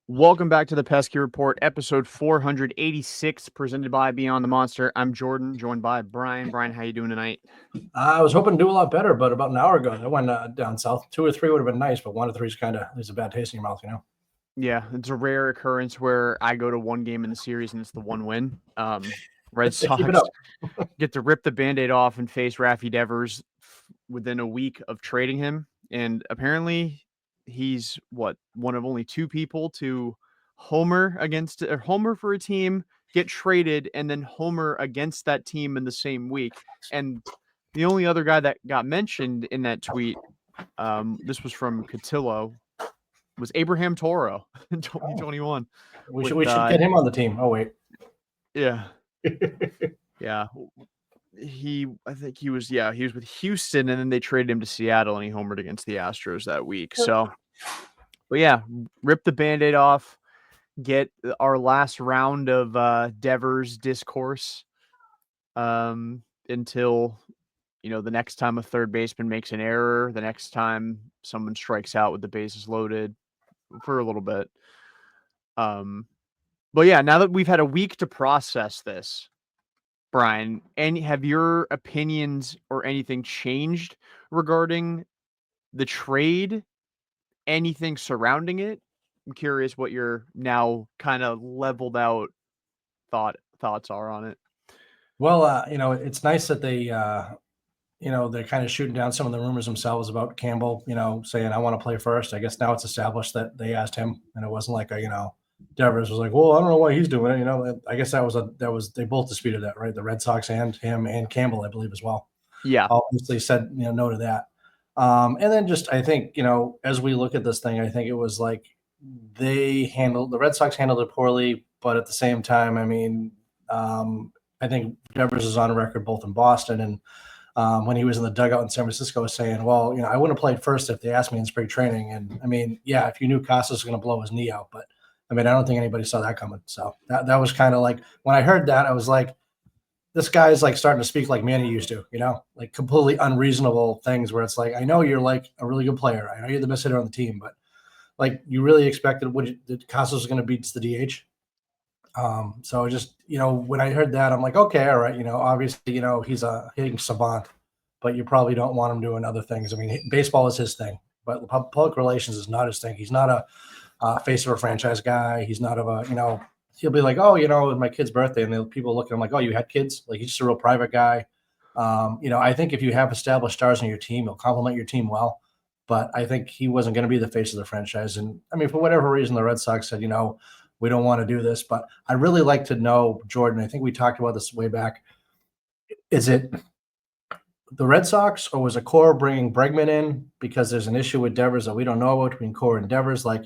Welcome back to the Pesky Report, episode 486, presented by Beyond the Monster. I'm Jordan, joined by Brian. Brian, how you doing tonight? I was hoping to do a lot better, but about an hour ago, I went down south. 2 or 3 would have been nice, but 1 or 3 is kind of leaves a bad taste in your mouth, you know? Yeah, it's a rare occurrence where I go to one game in the series and it's the one win. Red Sox get to rip the Bandaid off and face Rafael Devers within a week of trading him. And apparently he's one of only 2 people to homer for a team, get traded, and then homer against that team in the same week. And the only other guy that got mentioned in that tweet, this was from Cotillo, was Abraham Toro in 2021. We should get him on the team. Oh, wait. Yeah. Yeah. I think he was with Houston, and then they traded him to Seattle, and he homered against the Astros that week. So, but yeah, rip the Band-Aid off, get our last round of Devers discourse until, the next time a third baseman makes an error, the next time someone strikes out with the bases loaded for a little bit. But yeah, now that we've had a week to process this, Brian, have your opinions or anything changed regarding the trade? Anything surrounding it? I'm curious what your now kind of leveled out thoughts are on it. Well, it's nice that they, they're kind of shooting down some of the rumors themselves about Campbell, saying, I want to play first. I guess now it's established that they asked him, and it wasn't like Devers was like, well, I don't know why he's doing it. I guess they both disputed that, right? The Red Sox and him and Campbell, I believe, as well. Yeah. Obviously said, no to that. And then I think, as we look at this thing, I think it was like the Red Sox handled it poorly, but at the same time, I think Devers is on record both in Boston and when he was in the dugout in San Francisco saying, well, I wouldn't have played first if they asked me in spring training. And if you knew Casas was going to blow his knee out, but I don't think anybody saw that coming. So that was kind of like, when I heard that, I was like, this guy's like starting to speak like Manny used to, like completely unreasonable things where it's like, I know you're like a really good player. I know you're the best hitter on the team, but like you really expected that Casas was going to beat the DH. So just, when I heard that, I'm like, okay, all right. Obviously, he's a hitting savant, but you probably don't want him doing other things. Baseball is his thing, but public relations is not his thing. He's not a face of a franchise guy. He's not he'll be like, oh, it was my kid's birthday. And people look at him like, oh, you had kids? Like, he's just a real private guy. I think if you have established stars on your team, he'll complement your team well. But I think he wasn't going to be the face of the franchise. And for whatever reason, the Red Sox said, we don't want to do this. But I'd really like to know, Jordan, I think we talked about this way back. Is it the Red Sox, or was it Cora bringing Bregman in because there's an issue with Devers that we don't know about between Cora and Devers? Like,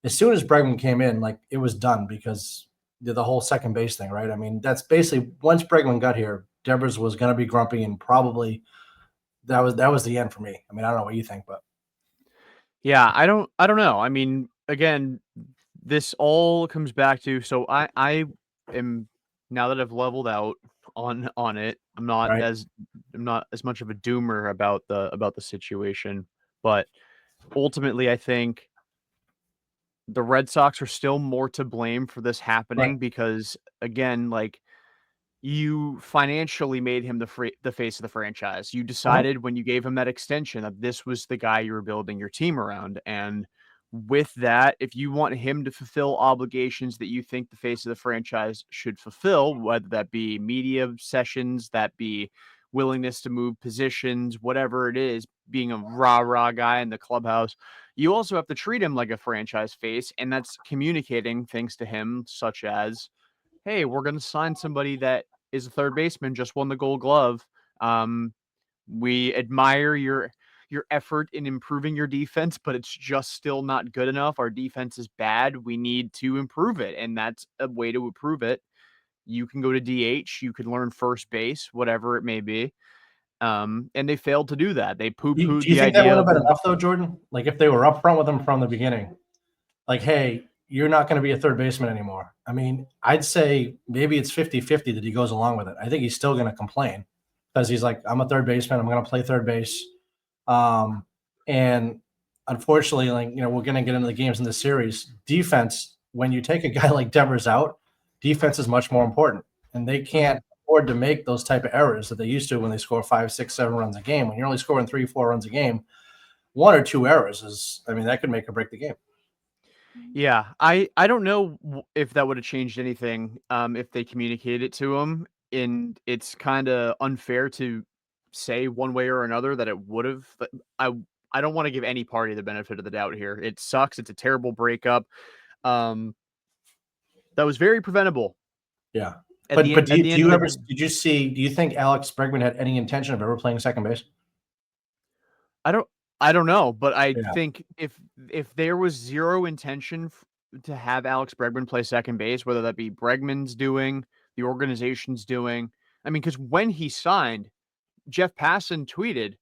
as soon as Bregman came in, like, it was done because the whole second base thing, right? That's basically, once Bregman got here, Devers was going to be grumpy, and probably that was the end for me. I don't know what you think, but yeah, I don't know. Again, this all comes back to, so I am, now that I've leveled out on it, I'm not right. as much of a doomer about the situation, but ultimately I think the Red Sox are still more to blame for this happening, Right. because again, like, you financially made him the face of the franchise. You decided when you gave him that extension that this was the guy you were building your team around. And with that, if you want him to fulfill obligations that you think the face of the franchise should fulfill, whether that be media sessions, that be willingness to move positions, whatever it is, being a rah-rah guy in the clubhouse, you also have to treat him like a franchise face. And that's communicating things to him, such as, hey, we're going to sign somebody that is a third baseman, just won the Gold Glove. We admire your, your effort in improving your defense, but it's just still not good enough. Our defense is bad. We need to improve it, and that's a way to improve it. You can go to DH, you can learn first base, whatever it may be. And they failed to do that. They Do poo-pooed you the think that idea would have of been the enough though, Jordan? Like if they were upfront with him from the beginning, like, hey, you're not going to be a third baseman anymore. I mean, I'd say maybe it's 50-50 that he goes along with it. I think he's still going to complain because he's like, I'm a third baseman. I'm going to play third base. And unfortunately, like, we're going to get into the games in this series. Defense, when you take a guy like Devers out, defense is much more important. And they can't afford to make those type of errors that they used to when they score 5, 6, 7 runs a game. When you're only scoring 3, 4 runs a game, 1 or 2 errors is, I mean, that could make or break the game. Yeah, I don't know if that would have changed anything, if they communicated it to him, and it's kinda unfair to say one way or another that it would've, but I don't wanna give any party the benefit of the doubt here. It sucks, it's a terrible breakup, um, that was very preventable Yeah. at the But end do at you the do end you of ever the did you see do you think Alex Bregman had any intention of ever playing second base? I don't I don't know, but I Yeah. think if there was 0 intention to have Alex Bregman play second base, whether that be Bregman's doing, the organization's doing, I mean, because when he signed, Jeff Passan tweeted,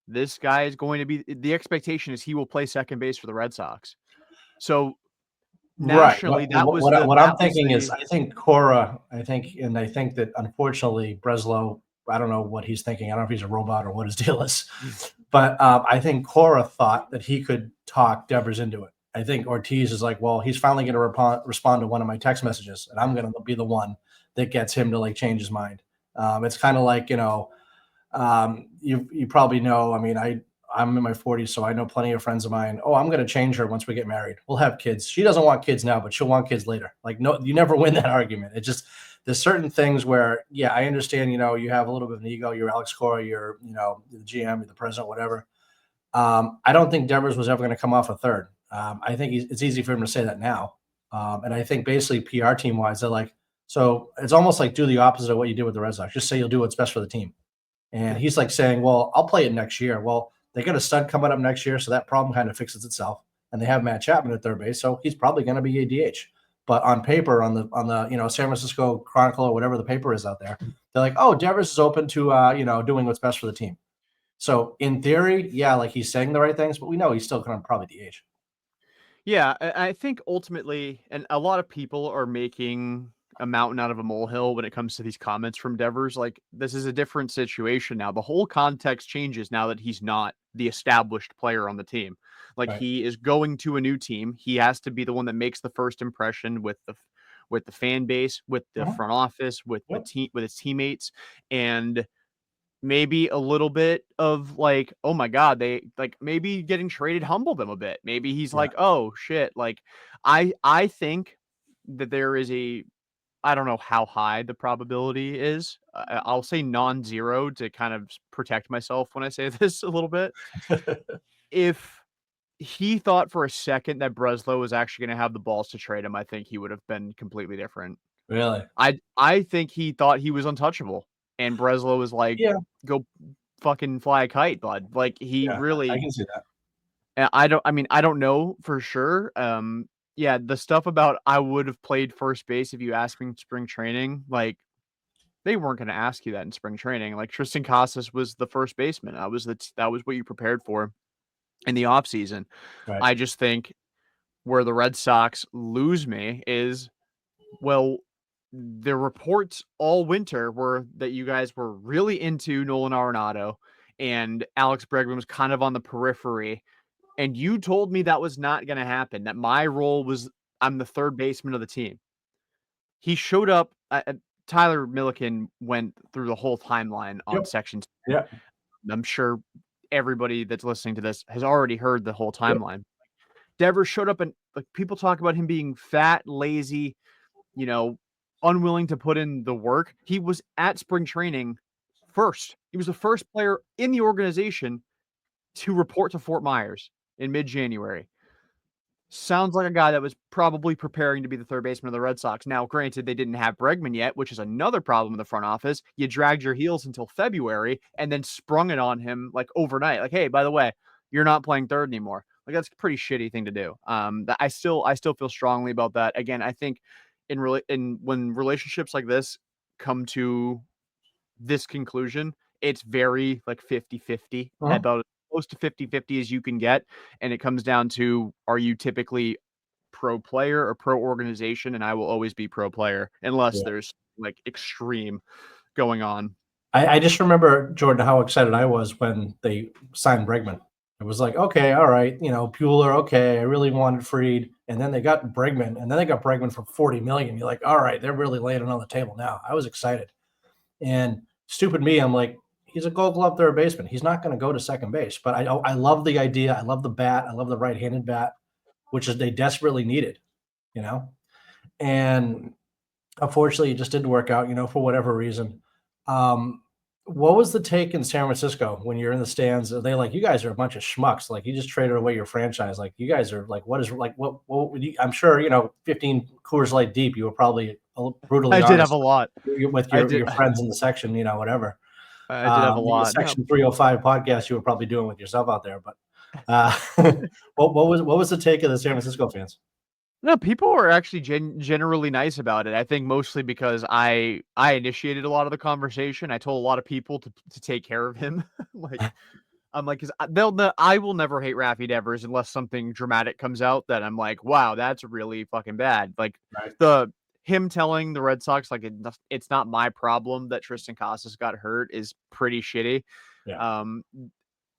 "This guy is going to be the expectation is he will play second base for the Red Sox." So, Right. nationally, What I'm thinking is I think Cora, I think that unfortunately Breslow, I don't know what he's thinking. I don't know if he's a robot or what his deal is. But I think Cora thought that he could talk Devers into it. I think Ortiz is like, well, he's finally going to respond to one of my text messages, and I'm going to be the one that gets him to like change his mind. It's kind of like, you probably know. I mean, I'm in my 40s, so I know plenty of friends of mine. Oh, I'm going to change her once we get married. We'll have kids. She doesn't want kids now, but she'll want kids later. Like, no, you never win that argument. It just there's certain things where, yeah, I understand. You have a little bit of an ego. You're Alex Cora. You're the GM, you're the president, whatever. I don't think Devers was ever going to come off a third. I think it's easy for him to say that now. And I think basically PR team wise, they're like, so it's almost like do the opposite of what you did with the Red Sox. Just say you'll do what's best for the team. And he's like saying, well, I'll play it next year. Well, they got a stud coming up next year, so that problem kind of fixes itself. And they have Matt Chapman at third base, so he's probably going to be a DH. But on paper, on the San Francisco Chronicle or whatever the paper is out there, they're like, oh, Devers is open to doing what's best for the team. So in theory, yeah, like he's saying the right things, but we know he's still going to probably DH. Yeah, I think ultimately, and a lot of people are making a mountain out of a molehill when it comes to these comments from Devers. Like, this is a different situation now. The whole context changes now that he's not the established player on the team. Like, Right. he is going to a new team. He has to be the one that makes the first impression with the fan base, with the Mhm. front office, with the Yep. team, with his teammates, and maybe a little bit of like, oh my god, they like maybe getting traded humbled him a bit. Maybe he's Yeah. like, oh shit. Like I think that there is a I don't know how high the probability is. I'll say non-zero to kind of protect myself when I say this a little bit. If he thought for a second that Breslow was actually going to have the balls to trade him, I think he would have been completely different. Really? I think he thought he was untouchable, and Breslow was like, Yeah. "Go fucking fly a kite, bud." Like, he Yeah. I really can see that. I mean, I don't know for sure, yeah, the stuff about I would have played first base if you asked me in spring training, like, they weren't gonna ask you that in spring training, like, Tristan Casas was the first baseman, that was what you prepared for in the offseason. Right. I just think where the Red Sox lose me is, well, the reports all winter were that you guys were really into Nolan Arenado and Alex Bregman was kind of on the periphery. And you told me that was not going to happen, that my role was I'm the third baseman of the team. He showed up. Tyler Milliken went through the whole timeline on Yep. Section 10. Yeah. I'm sure everybody that's listening to this has already heard the whole Yep. timeline. Devers showed up and like people talk about him being fat, lazy, you know, unwilling to put in the work. He was at spring training first. He was the first player in the organization to report to Fort Myers in mid-January. Sounds like a guy that was probably preparing to be the third baseman of the Red Sox. Now, granted, they didn't have Bregman yet, which is another problem in the front office. You dragged your heels until February and then sprung it on him like overnight. Like, hey, by the way, you're not playing third anymore. Like that's a pretty shitty thing to do. I still feel strongly about that. Again, I think in when relationships like this come to this conclusion, it's very like 50-50, Uh-huh. about as close to 50-50 as you can get. And it comes down to, are you typically pro player or pro organization? And I will always be pro player unless Yeah. there's like extreme going on. I just remember, Jordan, how excited I was when they signed Bregman. It was like, okay, all right, Bueller, okay, I really wanted Freed, and then they got Bregman, and then they got Bregman for 40 million. You're like, all right, they're really laying it on the table now. I was excited, and stupid me, I'm like, he's a Gold Glove third baseman. He's not going to go to second base, but I love the idea. I love the bat. I love the right-handed bat, which is they desperately needed, you know, and unfortunately, it just didn't work out, for whatever reason. Um, what was the take in San Francisco when you're in the stands? Are they like, you guys are a bunch of schmucks? Like, you just traded away your franchise. Like, you guys are like, what is like, what would you, I'm sure, 15 Coors Light deep, you were probably brutally I did have honest a lot. with I your, did. your friends in the section, whatever. I did have a The lot. No, Section 305 podcast you were probably doing with yourself out there. But uh, what was the take of the San Francisco fans? no, people were actually generally nice about it. I think mostly because I initiated a lot of the conversation. I told a lot of people to take care of him. Like I'm like, because I will never hate Rafi Devers unless something dramatic comes out that I'm like, wow, that's really fucking bad. Like Right. the him telling the Red Sox like it's not my problem that Tristan Casas got hurt is pretty shitty. Yeah. Um,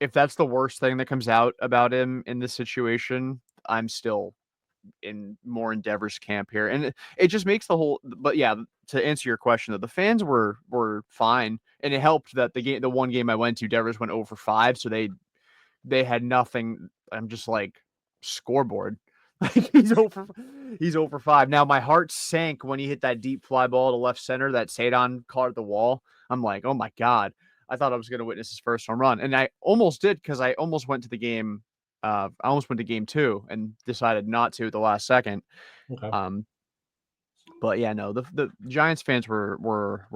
if that's the worst thing that comes out about him in this situation, I'm still in Devers camp here, and it just makes the whole. But yeah, to answer your question, though, the fans were fine, and it helped that the one game I went to, Devers went over 5, so they had nothing. I'm just like scoreboard. Like he's over 5. Now my heart sank when he hit that deep fly ball to left center that Sadon caught at the wall. I'm like, oh my god. I thought I was going to witness his first home run, and I almost did because I almost went to the game. I almost went to game 2 and decided not to at the last second. Okay. Um, but yeah, no, the Giants fans were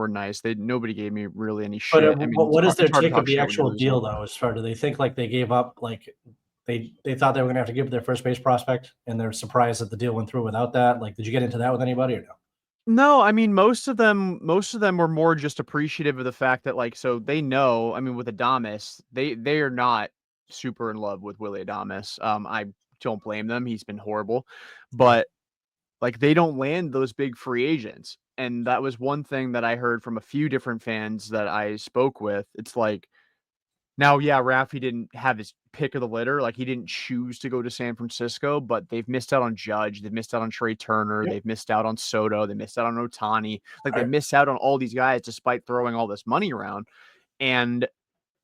nice. Nobody gave me really any But shit. I mean, what is their it's hard to take of talk the shit when you're actual losing. deal, though? As far do they think like they gave up, like they thought they were going to have to give their first base prospect, and they're surprised that the deal went through without that? Like, did you get into that with anybody or no? No, I mean most of them were more just appreciative of the fact that like so they know, I mean with Adames, they are not super in love with Willie Adames. I don't blame them. He's been horrible. Okay. But like they don't land those big free agents. And that was one thing that I heard from a few different fans that I spoke with. It's like now, yeah, Rafi didn't have his pick of the litter. Like he didn't choose to go to San Francisco, but they've missed out on Judge. They've missed out on Trey Turner. Yep. They've missed out on Soto. They missed out on Otani. Like they Right. miss out on all these guys despite throwing all this money around. And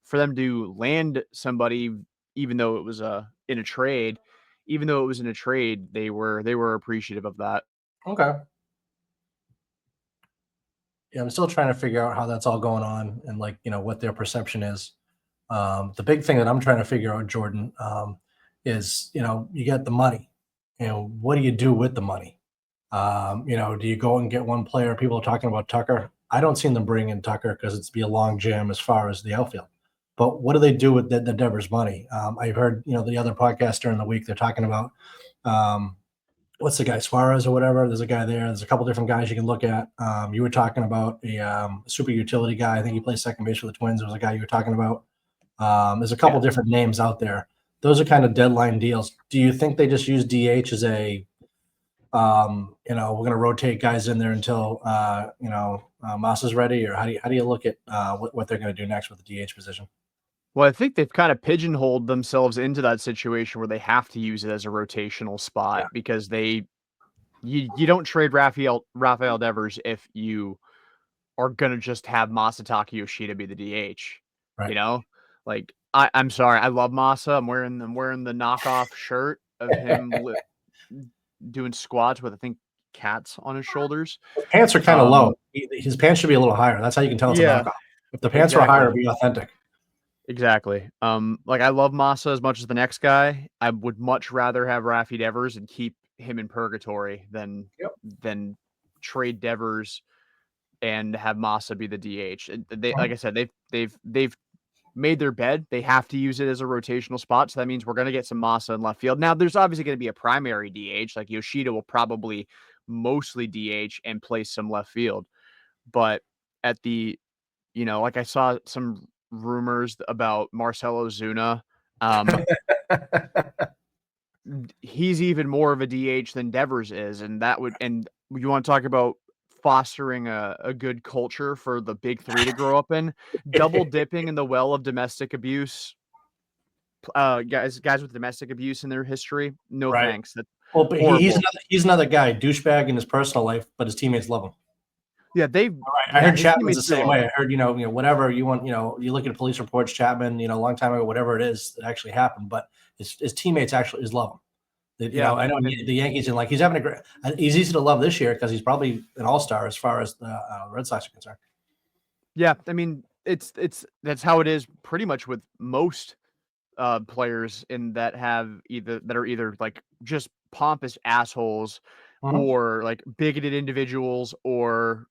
for them to land somebody, even though it was in a trade, even though it was in a trade, they were appreciative of that. Okay. Yeah, I'm still trying to figure out how that's all going on and like what their perception is. The big thing that I'm trying to figure out, Jordan, is you get the money. What do you do with the money? Do you go and get one player? People are talking about Tucker. I don't see them bring in Tucker because it's be a long jam as far as the outfield. But what do they do with the Devers money? I've heard the other podcast during the week they're talking about um, what's the guy Suarez or whatever. There's a guy there. There's a couple different guys you can look at. You were talking about a super utility guy. I think he plays second base for the Twins. There was a guy you were talking about. There's a couple Yeah. different names out there. Those are kind of deadline deals. Do you think they just use DH as a we're going to rotate guys in there until Massa's ready, or how do you look at what they're going to do next with the DH position? Well, I think they've kind of pigeonholed themselves into that situation where they have to use it as a rotational spot Yeah, because you don't trade Rafael Devers if you are gonna just have Masataka Yoshida be the DH. You right. know, like I'm sorry, I love Masa. I'm wearing the knockoff shirt of him doing squats with I think cats on his shoulders. His pants are kind of low. Um, His pants should be a little higher. That's how you can tell it's a yeah, knockoff. If the pants were higher, exactly. it'd be authentic. Exactly. Like I love Massa as much as the next guy. I would much rather have Rafi Devers and keep him in purgatory Yep. than trade Devers and have Massa be the DH. They, like I said, they've made their bed. They have to use it as a rotational spot. So that means we're going to get some Massa in left field. Now, there's obviously going to be a primary DH. Like Yoshida will probably mostly DH and play some left field. But at the, like I saw some rumors about Marcelo Zuna. He's even more of a DH than Devers is. And you want to talk about fostering a good culture for the big three to grow up in, double dipping in the well of domestic abuse guys with domestic abuse in their history. No Right. thanks. That's Well, but horrible. he's another guy, douchebag in his personal life, but his teammates love him. Yeah, I heard his Chapman's teammates the do same love way. I him. heard, whatever you want, you look at police reports, Chapman, a long time ago, whatever it is that actually happened, but his teammates actually is love him. Yeah, I know and the Yankees and like he's having a great. He's easy to love this year because he's probably an all-star as far as the Red Sox are concerned. yeah, I mean it's that's how it is pretty much with most players in that are either like just pompous assholes Mhm. or like bigoted individuals or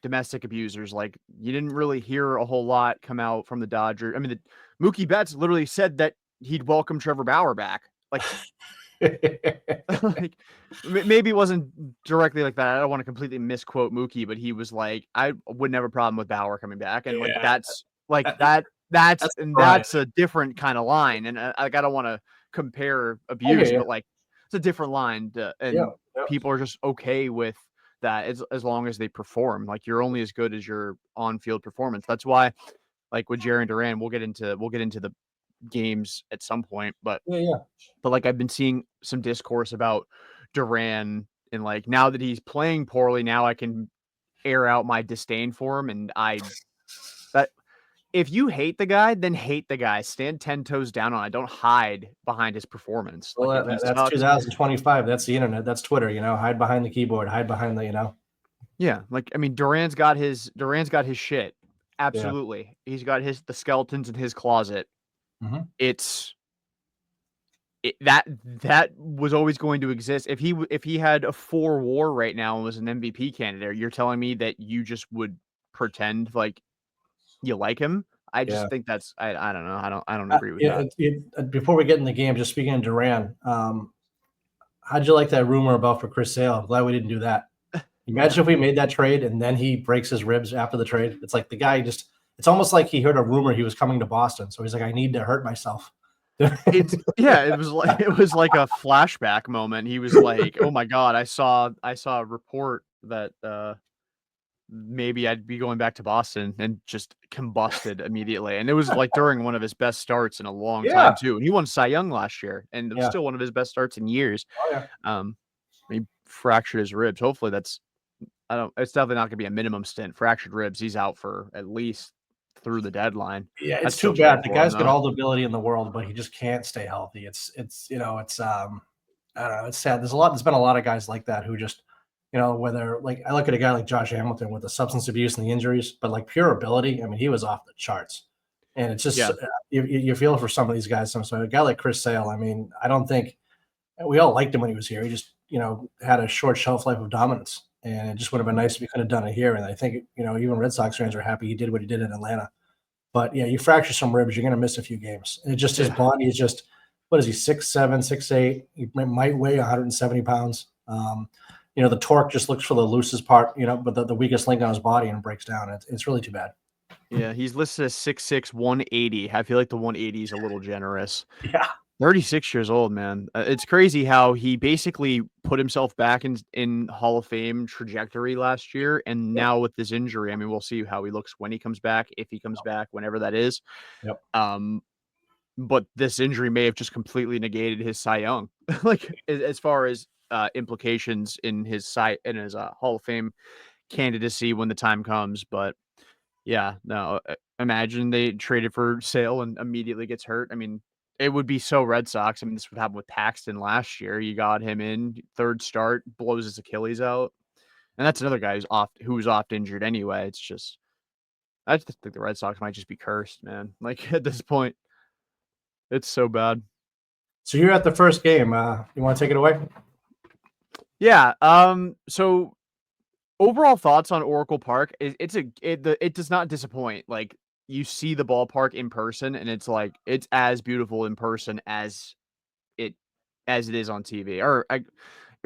domestic abusers. Like you didn't really hear a whole lot come out from the Dodgers. I mean, Mookie Betts literally said that he'd welcome Trevor Bauer back. Like like maybe it wasn't directly like that. I don't want to completely misquote Mookie, but he was like, "I wouldn't have a problem with Bauer coming back," and like Yeah, that's like that, that. That's that's and right. that's a different kind of line, and like I don't want to compare I hear abuse, you. but like it's a different line, Yeah, and yeah, people are just okay with that as long as they perform. Like you're only as good as your on field performance. That's why, like with Jerry and Duran, we'll get into the games at some point, yeah, yeah. but like I've been seeing some discourse about Duran and like now that he's playing poorly, now I can air out my disdain for him. And that if you hate the guy, then hate the guy. Stand 10 toes down on it. Don't hide behind his performance. Well, Like if he that's sucks, 2025. That's the internet. That's Twitter. Hide behind the keyboard. Hide behind the. yeah. Like I mean, Duran's got his shit. Yeah. Absolutely. He's got the skeletons in his closet. Hmm. It's that was always going to exist. If he had a 4 WAR right now and was an MVP candidate, you're telling me that you just would pretend like you like him? I Yeah. just think that's I don't know. I don't agree with that. Before we get in the game, just speaking of Duran, how'd you like that rumor about for Chris Sale? I'm glad we didn't do that. Imagine Yeah. if we made that trade and then he breaks his ribs after the trade. It's like the guy just. It's almost like he heard a rumor he was coming to Boston, so he's like, I need to hurt myself. It was like a flashback moment. He was like, "Oh my god, I saw a report that maybe I'd be going back to Boston," and just combusted immediately. And it was like during one of his best starts in a long time Yeah. too. And he won Cy Young last year, and it was Yeah. still one of his best starts in years. Oh yeah. Um, he fractured his ribs. Hopefully, that's I don't. It's definitely not going to be a minimum stint. Fractured ribs. He's out for at least through the deadline. Yeah, it's That's too so sad bad. The for him, guy's got though. all the ability in the world, but he just can't stay healthy. It's I don't know, it's sad. There's been a lot of guys like that who just, whether like I look at a guy like Josh Hamilton with the substance abuse and the injuries, but like pure ability, I mean, he was off the charts. And it's just Yeah, you feel for some of these guys. So a guy like Chris Sale, I mean, I don't think we all liked him when he was here. He just, had a short shelf life of dominance. And it just would have been nice if he could have done it here. And I think, even Red Sox fans are happy he did what he did in Atlanta. But yeah, you fracture some ribs, you're going to miss a few games. And it just his yeah. body is just what is he 6'7", 6'8"? He might weigh 170 pounds. The torque just looks for the loosest part, but the weakest link on his body and breaks down. It's really too bad. Yeah, he's listed as 6'6", 180. I feel like the 180 is a little generous. Yeah, 36 years old, man. It's crazy how he basically put himself back in Hall of Fame trajectory last year, and yep, now with this injury, I mean, we'll see how he looks when he comes back, if he comes back, whenever that is. yep. Um, but this injury may have just completely negated his Cy Young, like as far as implications in his Hall of Fame candidacy when the time comes. But yeah, no, imagine they traded for Sale and immediately gets hurt. I mean, it would be so Red Sox. I mean, this would happen with Paxton last year. You got him in third start, blows his Achilles out, and that's another guy who's oft injured anyway. It's just I just think the Red Sox might just be cursed, man. Like at this point, it's so bad. So you're at the first game. You want to take it away? Yeah. So overall thoughts on Oracle Park? It does not disappoint. Like you see the ballpark in person, and it's like it's as beautiful in person it as it is on TV, or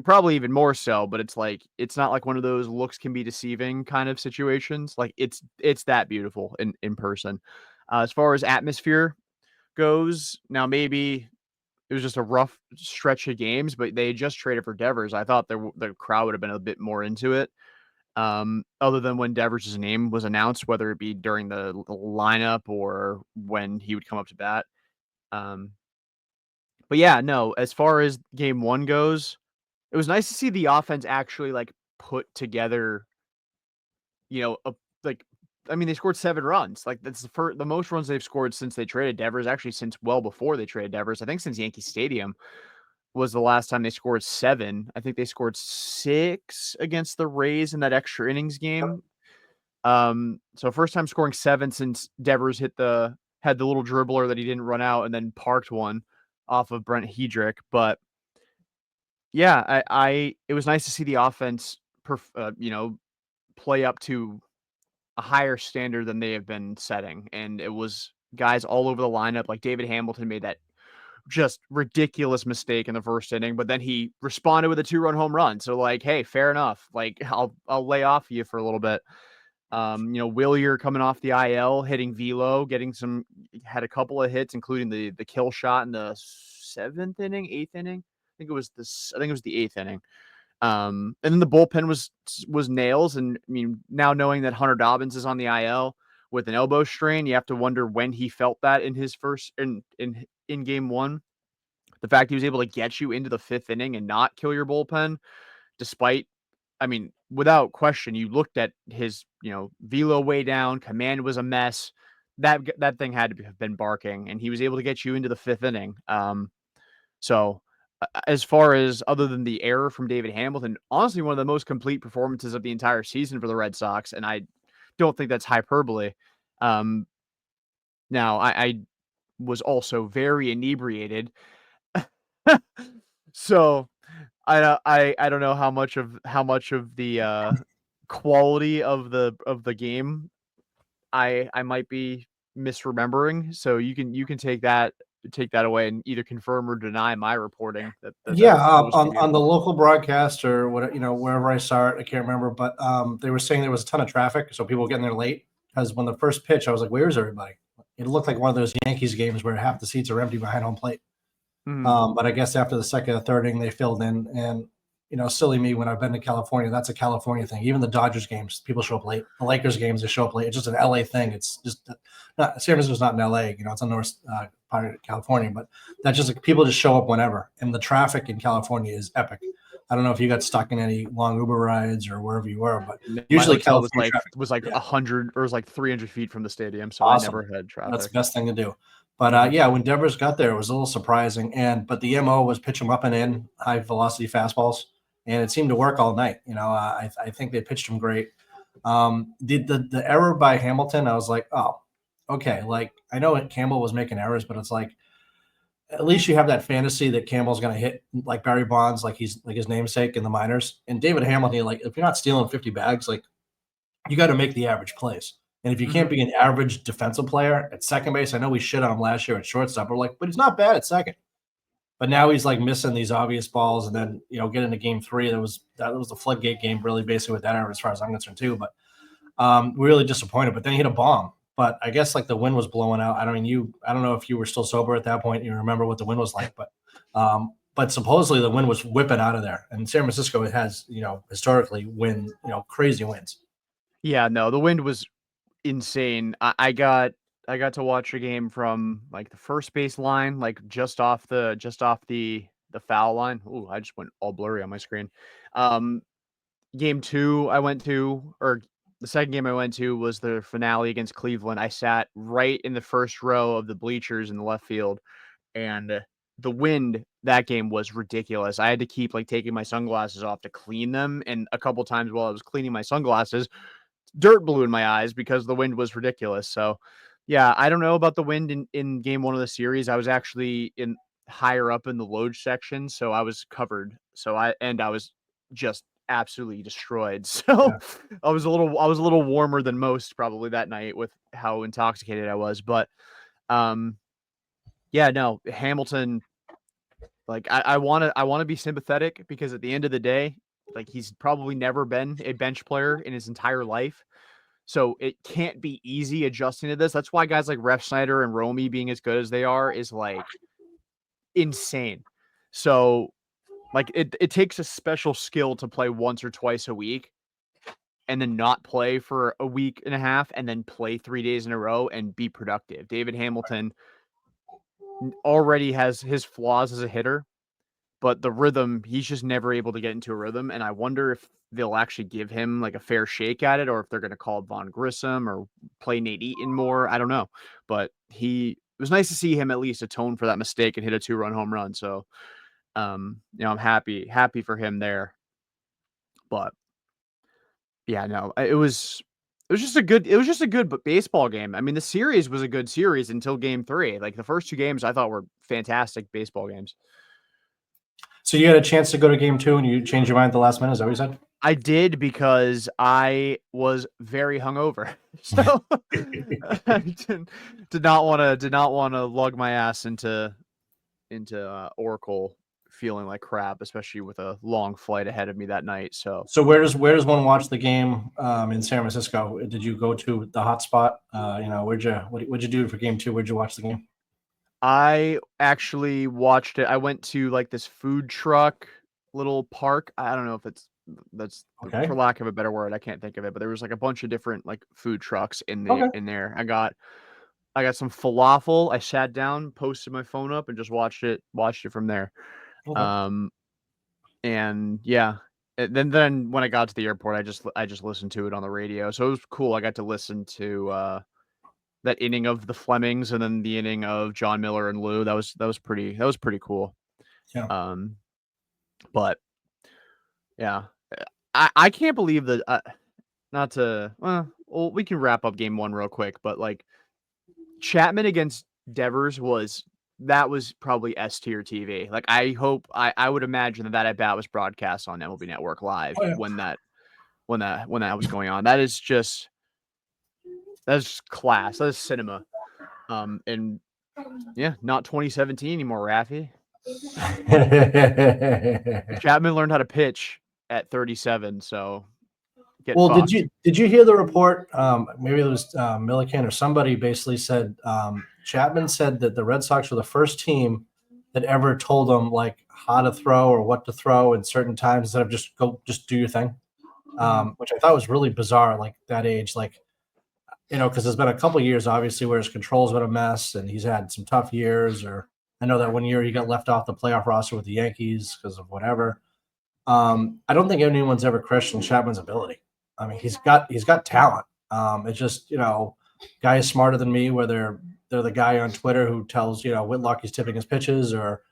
probably even more so. But it's like it's not like one of those looks can be deceiving kind of situations. Like it's that beautiful in person. As far as atmosphere goes, now maybe it was just a rough stretch of games, but they just traded for Devers. I thought the crowd would have been a bit more into it. Other than when Devers' name was announced, whether it be during the lineup or when he would come up to bat. Um, but yeah, no, as far as game one goes, it was nice to see the offense actually like put together, you know, like I mean, they scored 7 runs. Like that's the most runs they've scored since they traded Devers. Actually, since well before they traded Devers. I think since Yankee Stadium was the last time they scored 7. I think they scored 6 against the Rays in that extra innings game. So first time scoring 7 since Devers had the little dribbler that he didn't run out and then parked one off of Brent Hedrick. But yeah, I it was nice to see the offense, play up to a higher standard than they have been setting, and it was guys all over the lineup. Like David Hamilton made that just ridiculous mistake in the first inning, but then he responded with a 2-run home run. So like, hey, fair enough. Like I'll lay off you for a little bit. Willier coming off the IL, hitting velo, had a couple of hits, including the kill shot in the 7th inning, 8th inning. I think it was the 8th inning. And then the bullpen was nails. And I mean, now knowing that Hunter Dobbins is on the IL with an elbow strain, you have to wonder when he felt that in his first in game one. The fact he was able to get you into the 5th inning and not kill your bullpen, despite, I mean, without question, you looked at his, velo way down, command was a mess. That thing had to have been barking, and he was able to get you into the 5th inning. So as far as other than the error from David Hamilton, honestly, one of the most complete performances of the entire season for the Red Sox, and I don't think that's hyperbole. Um, Now I was also very inebriated, so I don't know how much of the quality of the game I might be misremembering. So you can take that away and either confirm or deny my reporting Yeah, that's supposed to on you. the local broadcast or what, wherever I saw it, I can't remember, but they were saying there was a ton of traffic, so people were getting there late. Because when the first pitch, I was like, "Where's everybody?" It looked like one of those Yankees games where half the seats are empty behind home plate. Mhm. But I guess after the second or third inning, they filled in. And silly me, when I've been to California, that's a California thing. Even the Dodgers games, people show up late. The Lakers games, they show up late. It's just an LA thing. It's just not San Francisco's not in LA. It's on north part of California, but that's just like, people just show up whenever. And the traffic in California is epic. I don't know if you got stuck in any long Uber rides or wherever you were, but No, my usually hotel was California like traffic. was like Yeah, 100 or was like 300 feet from the stadium, so I awesome. never had That's traffic. the best thing to do. But Mhm. yeah, when Devers got there, it was a little surprising. But the MO was pitch him up and in high velocity fastballs, and it seemed to work all night. I think they pitched him great. The error by Hamilton, I was like, oh, okay. Like I know Campbell was making errors, but it's like at least you have that fantasy that Campbell's going to hit like Barry Bonds, like he's like his namesake in the minors. And David Hamilton, like if you're not stealing 50 bags, like you got to make the average plays. And if you can't Mhm. be an average defensive player at second base, I know we shit on him last year at shortstop. We're like, but he's not bad at second. But now he's like missing these obvious balls, and then get into game three. That was the floodgate game, really, basically with that error, as far as I'm concerned too. But really disappointed. But then he hit a bomb. But I guess like the wind was blowing out. I don't know if you were still sober at that point. You remember what the wind was like, but supposedly the wind was whipping out of there. And San Francisco has historically crazy winds. Yeah, no, the wind was insane. I got to watch a game from like the first base line, like just off the foul line. Ooh, I just went all blurry on my screen. Um, Game two I went to, or the second game I went to was the finale against Cleveland. I sat right in the first row of the bleachers in the left field, and the wind that game was ridiculous. I had to keep like taking my sunglasses off to clean them, and a couple times while I was cleaning my sunglasses, dirt blue in my eyes because the wind was ridiculous. So, yeah, I don't know about the wind in game one of the series. I was actually in higher up in the loge section, so I was covered. So I was just absolutely destroyed. So Yeah. I was a little warmer than most probably that night with how intoxicated I was. But um, yeah, no, Hamilton. Like I want to be sympathetic because at the end of the day, like he's probably never been a bench player in his entire life. So it can't be easy adjusting to this. That's why guys like Ref Snyder and Romy being as good as they are is like insane. So like it takes a special skill to play once or twice a week and then not play for a week and a half and then play 3 days in a row and be productive. David Hamilton already has his flaws as a hitter, but the rhythm, he's just never able to get into a rhythm. And I wonder if they'll actually give him like a fair shake at it, or if they're going to call Von Grissom or play Nate Eaton more. I don't know, but it was nice to see him at least atone for that mistake and hit a 2-run home run. So, I'm happy for him there. But yeah, no, it was just a good baseball game. I mean, the series was a good series until game three. Like the first two games I thought were fantastic baseball games. So you had a chance to go to game two and you changed your mind at the last minute. Is that what you said? I did because I was very hungover. So I did not want to lug my ass into Oracle feeling like crap, especially with a long flight ahead of me that night. So So where does one watch the game in San Francisco? Did you go to the hot spot? What'd you do for game two? Where'd you watch the game? I actually watched it. I went to like this food truck little park. I don't know if Okay. for lack of a better word, I can't think of it, but there was like a bunch of different like food trucks Okay. in there. I got some falafel. I sat down, posted my phone up, and just watched it from there. Okay. Um, and yeah, then when I got to the airport, I just listened to it on the radio. So it was cool. I got to listen to that inning of the Flemings and then the inning of John Miller and Lou. That was pretty cool. Yeah. Um, but yeah, I can't believe that. Not to well, we can wrap up game one real quick, but like Chapman against Devers that was probably S tier TV. Like I would imagine that at bat was broadcast on MLB Network Live Oh yeah. when that was going on. That's just class. That is cinema. And yeah, not 2017 anymore, Raffy. Chapman learned how to pitch at 37, so get Well, fucked. did you hear the report? Maybe it was Milliken or somebody basically said Chapman said that the Red Sox were the first team that ever told him like how to throw or what to throw in certain times instead of just do your thing, Mhm. which I thought was really bizarre. Like that age, like because there's been a couple years obviously where his control's been a mess and he's had some tough years. Or I know that one year he got left off the playoff roster with the Yankees because of whatever. I don't think anyone's ever questioned Chapman's ability. I mean, he's got talent. It's just guy is smarter than me. Whether they're the guy on Twitter who tells Whitlock he's tipping his pitches, or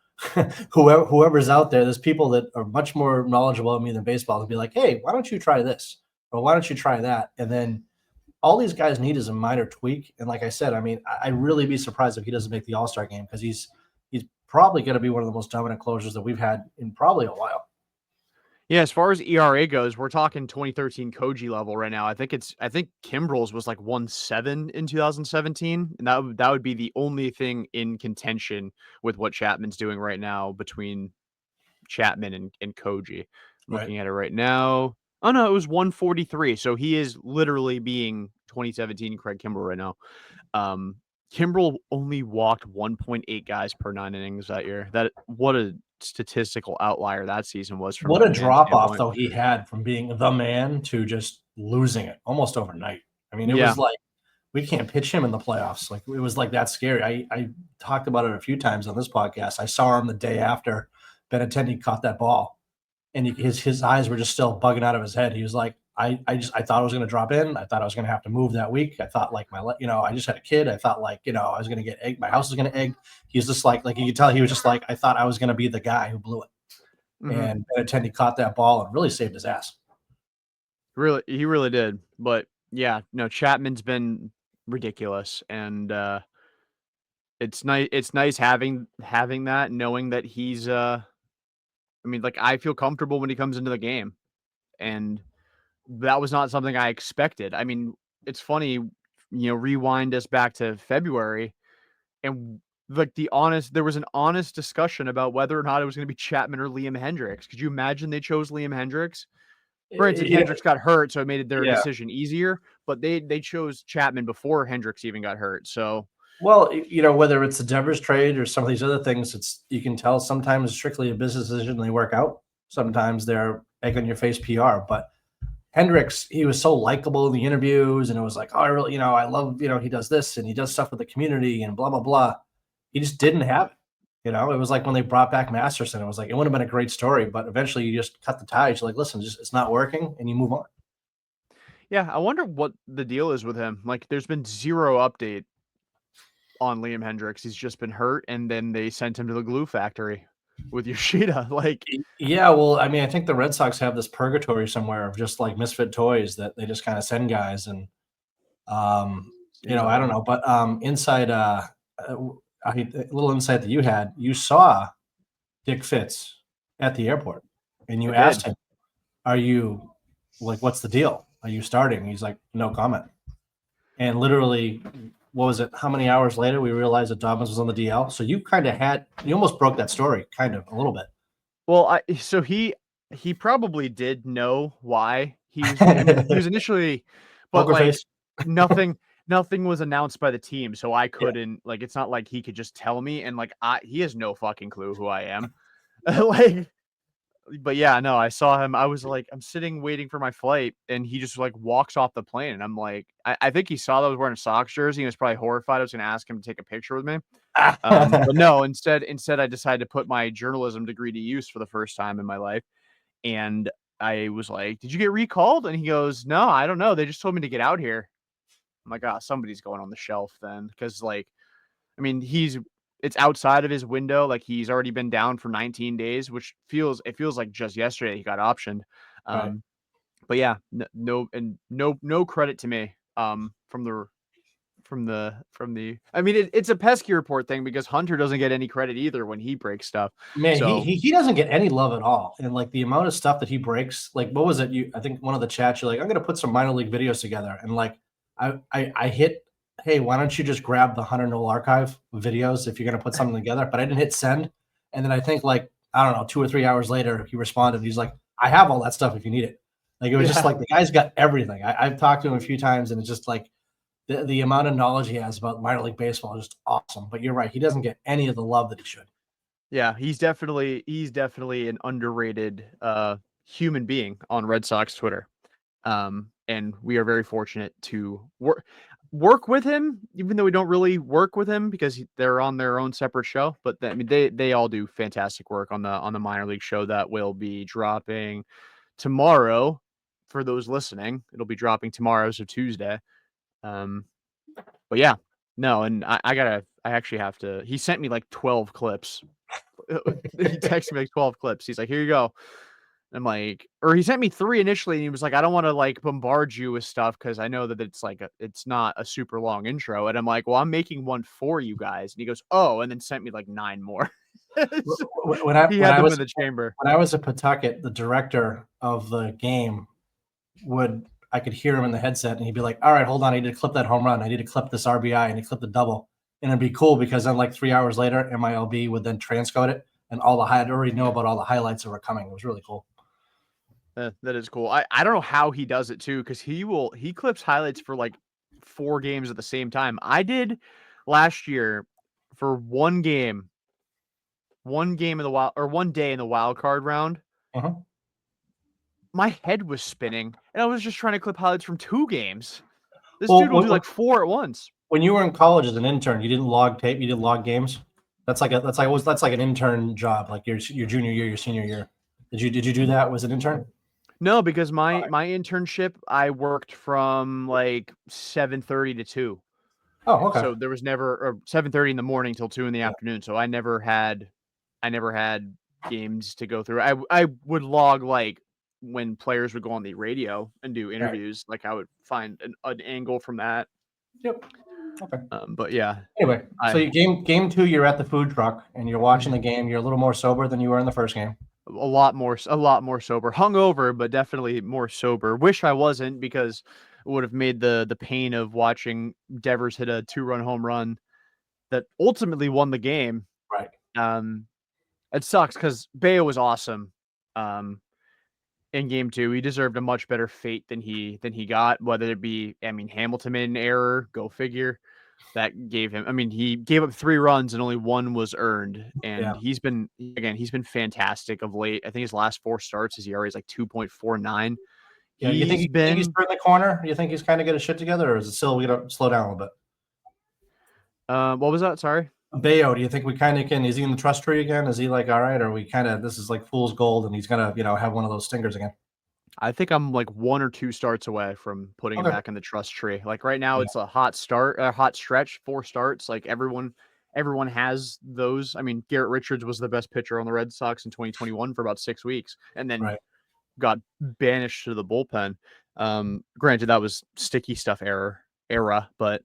whoever's out there. There's people that are much more knowledgeable than me than baseball to be like, hey, why don't you try this or why don't you try that? And then all these guys need is a minor tweak. And like I said, I mean, I really be surprised if he doesn't make the All Star game because he's probably going to be one of the most dominant closers that we've had in probably a while. Yeah, as far as ERA goes, we're talking 2013 Koji level right now. I think Kimbrel's was like 1.7 in 2017, and that would be the only thing in contention with what Chapman's doing right now between Chapman and Koji. I'm Right. looking at it right now. Oh no, it was 143. So he is literally being 2017 Craig Kimbrel right now. Um, Kimbrel only walked 1.8 guys per 9 innings that year. What a statistical outlier that season was from What a a fan drop off standpoint. though he had from being the man to just losing it almost overnight. I mean, it Yeah. was like we can't pitch him in the playoffs. Like it was like that scary. I talked about it a few times on this podcast. I saw him the day after Benintendi caught that ball, and his eyes were just still bugging out of his head. He was like, I thought I was going to drop in. I thought I was going to have to move that week. I thought like I just had a kid. I thought like I was going to get egg. My house was going to egg. He was just like you could tell he was just like I thought I was going to be the guy who blew it. Hmm. And Benintendi caught that ball and really saved his ass. Really, he really did. But Yeah, no, Chapman's been ridiculous, and it's nice having that, knowing that he's I mean, like, I feel comfortable when he comes into the game, and that was not something I expected. I mean, it's funny, rewind us back to February, and like there was an honest discussion about whether or not it was going to be Chapman or Liam Hendricks. Could you imagine they chose Liam Hendricks? Granted, You know, Hendricks got hurt, so it made their yeah. decision easier, but they chose Chapman before Hendricks even got hurt. So Well, whether it's the Devers trade or some of these other things, it's you can tell sometimes it's strictly a business decision. They work out. Sometimes they're egg on your face PR. But Hendricks, he was so likable in the interviews, and it was like, oh, I really, I love, he does this and he does stuff with the community and blah blah blah. He just didn't have it. It was like when they brought back Masterson. It was like it would have been a great story, but eventually you just cut the ties. You're like, listen, just it's not working, and you move on. yeah, I wonder what the deal is with him. Like, there's been zero update on Liam Hendricks. He's just been hurt, and then they sent him to the glue factory with Yoshida. Like, Yeah, well, I mean, I think the Red Sox have this purgatory somewhere of just like misfit toys that they just kind of send guys, and seems I odd. don't know, but inside, a little insight that you had, you saw Dick Fitz at the airport, and I you did. asked him, "Are you like, what's the deal? Are you starting?" He's like, "No comment." And literally, what was it? How many hours later we realized that Dobbins was on the DL? So you almost broke that story, kind of a little bit. Well, so he probably did know why he was initially, but Poker like face. nothing nothing was announced by the team, so I Yeah. couldn't like it's not like he could just tell me and like he has no fucking clue who I am. Like, but yeah, no, I saw him. I was like, I'm sitting waiting for my flight, and he just like walks off the plane, and I'm like, I think he saw that I was wearing a Sox jersey and was probably horrified. I was gonna ask him to take a picture with me. But no, instead I decided to put my journalism degree to use for the first time in my life. And I was like, "Did you get recalled?" And he goes, "No, I don't know. They just told me to get out here." I'm like, "Ah, somebody's going on the shelf then." Because like, I mean, it's outside of his window. Like he's already been down for 19 days, which feels like just yesterday he got optioned. Right. Um, but yeah, no credit to me. From the I mean, it's a pesky report thing because Hunter doesn't get any credit either when he breaks stuff. Man, he, So he he doesn't get any love at all, and like the amount of stuff that he breaks, like what was it? I think one of the chats, you're like, I'm gonna put some minor league videos together, and like I hit, hey, why don't you just grab the Hunter Knoll archive of videos if you're gonna put something together? But I didn't hit send, and then I think like I don't know, 2 or 3 hours later, he responded. He's like, I have all that stuff if you need it. Like it was just yeah. like the guy's got everything. I've talked to him a few times, and it's just like the amount of knowledge he has about minor league baseball is just awesome. But you're right, he doesn't get any of the love that he should. Yeah, he's definitely an underrated human being on Red Sox Twitter. And we are very fortunate to work with him, even though we don't really work with him because they're on their own separate show. But I mean, they all do fantastic work on the minor league show that will be dropping tomorrow. For those listening, it'll be dropping tomorrow, so Tuesday. Um, but yeah, no, and I actually have to. He sent me like 12 clips. He texted me like 12 clips. He's like, "Here you go." I'm like, or he sent me 3 initially, and he was like, "I don't wanna, like, bombard you with stuff because I know that it's not a super long intro." And I'm like, "Well, I'm making one for you guys." And he goes, "Oh," and then sent me, like, 9 more. So, When I he when had I them was in the chamber. when I was at Pawtucket, the director of the game would I could hear him in the headset, and he'd be like, "All right, hold on, I need to clip that home run. I need to clip this RBI. I need to clip the double." And it'd be cool because then, like 3 hours later, MILB would then transcode it, and I'd already know about all the highlights that were coming. It was really cool. That is cool. I don't know how he does it too, because he clips highlights for, like, 4 games at the same time. I did last year for 1 game in the wild or 1 day in the wild card round. Uh-huh. My head was spinning, and I was just trying to clip highlights from 2 games. This Well, dude will do, like, 4 at once. when you were in college as an intern, you didn't log tape, you didn't log games. That's like an intern job, like your junior year, your senior year. Did you do that? Was an intern? No, because my internship, I worked from, like, 7:30 to 2. Oh, okay. So there was never or 7:30 in the morning till 2 in the Yeah. afternoon, so I never had games to go through. I would log, like, when players would go on the radio and do Right. interviews, like I would find an angle from that. Yep. Okay. But yeah, Anyway, so I you game two, you're at the food truck and you're watching mhm. the game. You're a little more sober than you were in the first game. A lot more sober, hungover, but definitely more sober. Wish I wasn't because it would have made the pain of watching Devers hit a 2-run home run that ultimately won the game. Right. Um, it sucks because Bayo was awesome. Um, in game two, he deserved a much better fate than he got. Whether it be, I mean, Hamilton made an error, go figure. That gave him. I mean, he gave up 3 runs and only one was earned. Yeah. And he's been fantastic of late. I think his last 4 starts, his ERA is like 2.49. Yeah. He's You think he's been. turned the corner? You think he's kind of get his shit together, or is it still we gotta slow down a little bit? What was that? Sorry. Bayo, do you think we kind of can? Is he in the trust tree again? Is he like all right? Or are we kind of this is like fool's gold, and he's gonna have one of those stingers again? I think I'm like 1 or 2 starts away from putting him Okay. back in the trust tree. Like right now, Yeah. it's a hot stretch, 4 starts. Like everyone has those. I mean, Garrett Richards was the best pitcher on the Red Sox in 2021 for about 6 weeks, and then Right. got banished to the bullpen. Granted, that was sticky stuff era, but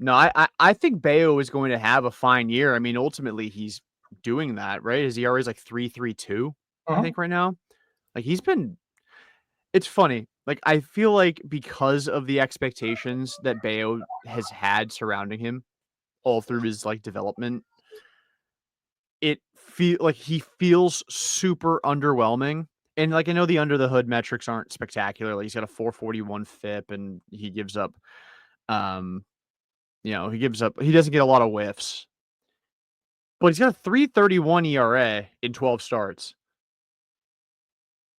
no, I think Bayo is going to have a fine year. I mean, ultimately, he's doing that, right? His ERA is like 3.32, I Mhm. think, right now. Like he's been. It's funny. Like I feel like because of the expectations that Bayo has had surrounding him all through his like development, it feel like he feels super underwhelming. And like I know the under the hood metrics aren't spectacular. Like he's got a 441 FIP and he gives up um he doesn't get a lot of whiffs. But he's got a 331 ERA in 12 starts.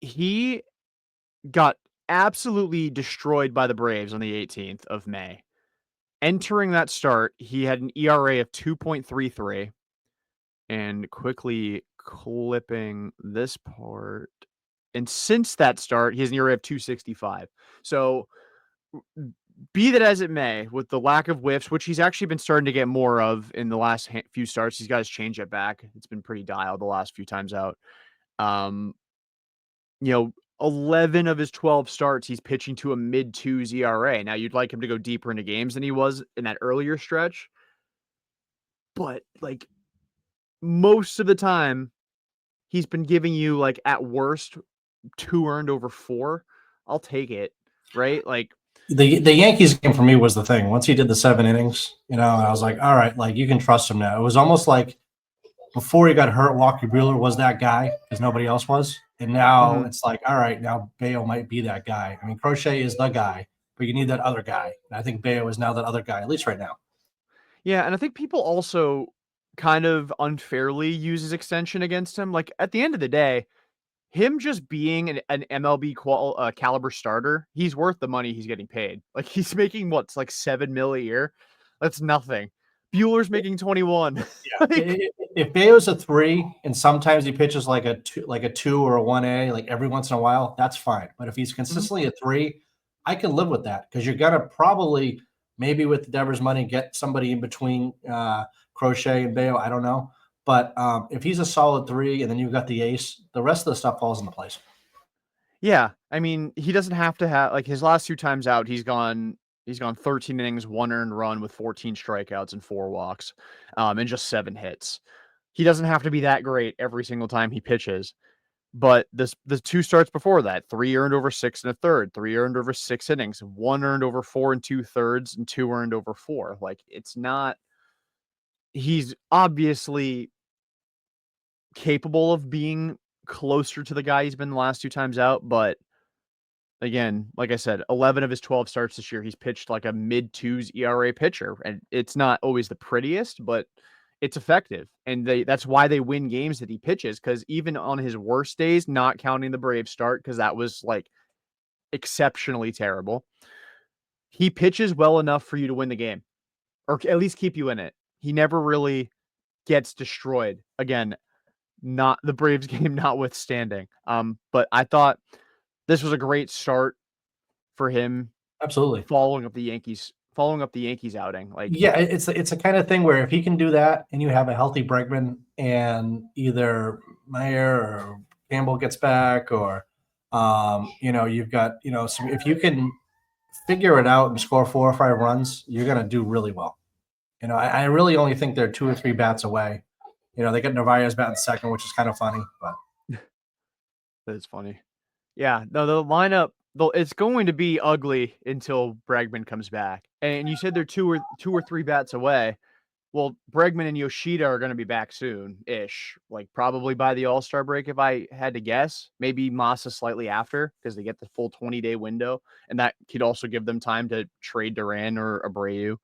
He got absolutely destroyed by the Braves on the 18th of May. Entering that start, he had an ERA of 2.33 and quickly clipping this part. And since that start, he has an ERA of 265. So, be that as it may, with the lack of whiffs, which he's actually been starting to get more of in the last few starts, he's got his changeup back. It's been pretty dialed the last few times out. Um, you know, 11 of his 12 starts, he's pitching to a mid twos ERA. Now, you'd like him to go deeper into games than he was in that earlier stretch, but like most of the time, he's been giving you like at worst 2 earned over 4. I'll take it, right? Like, The Yankees game for me was the thing. Once he did the 7 innings, I was like, all right, like you can trust him now. It was almost like before he got hurt, Walker Buehler was that guy because nobody else was. And now mhm. it's like, all right, now Bayo might be that guy. I mean, Crochet is the guy, but you need that other guy. And I think Bayo is now that other guy, at least right now. Yeah, and I think people also kind of unfairly use his extension against him. Like at the end of the day, him just being an MLB caliber starter, he's worth the money he's getting paid. Like he's making what's like 7 mil a year. That's nothing. Bueller's making 21. Yeah. Like, If Bayo's a 3 and sometimes he pitches like a 2 or a 1A, like every once in a while, that's fine. But if he's mhm. consistently a 3, I can live with that because you're gonna probably maybe with the Devers money get somebody in between Crochet and Bayo. I don't know. But if he's a solid 3 and then you've got the ace, the rest of the stuff falls into place. Yeah, I mean, he doesn't have to have like his last 2 times out, he's gone 13 innings, 1 earned run with 14 strikeouts and 4 walks, and just 7 hits. He doesn't have to be that great every single time he pitches. But the 2 starts before that, 3 earned over 6 and a third, 3 earned over 6 innings, 1 earned over 4 and 2/3, and 2 earned over 4. Like it's not he's obviously capable of being closer to the guy he's been the last 2 times out, but again, like I said, 11 of his 12 starts this year, he's pitched like a mid twos ERA pitcher, and it's not always the prettiest, but it's effective. And that's why they win games that he pitches, because even on his worst days, not counting the Brave start, because that was like exceptionally terrible, he pitches well enough for you to win the game or at least keep you in it. He never really gets destroyed. Again, not the Braves game notwithstanding. But I thought this was a great start for him Absolutely. following up the Yankees outing. Like, Yeah, it's a kind of thing where if he can do that and you have a healthy Bregman and either Meyer or Campbell gets back, or you've got some. If you can figure it out and score 4 or 5 runs, you're going to do really well. I really only think they're 2 or 3 bats away. They got Narvaez batting second, which is kind of funny, but That's funny. Yeah, no, the lineup, though, it's going to be ugly until Bregman comes back. And you said they're two or three bats away. Well, Bregman and Yoshida are going to be back soon-ish, like probably by the All-Star break, if I had to guess. Maybe Massa slightly after, because they get the full 20-day window, and that could also give them time to trade Duran or Abreu.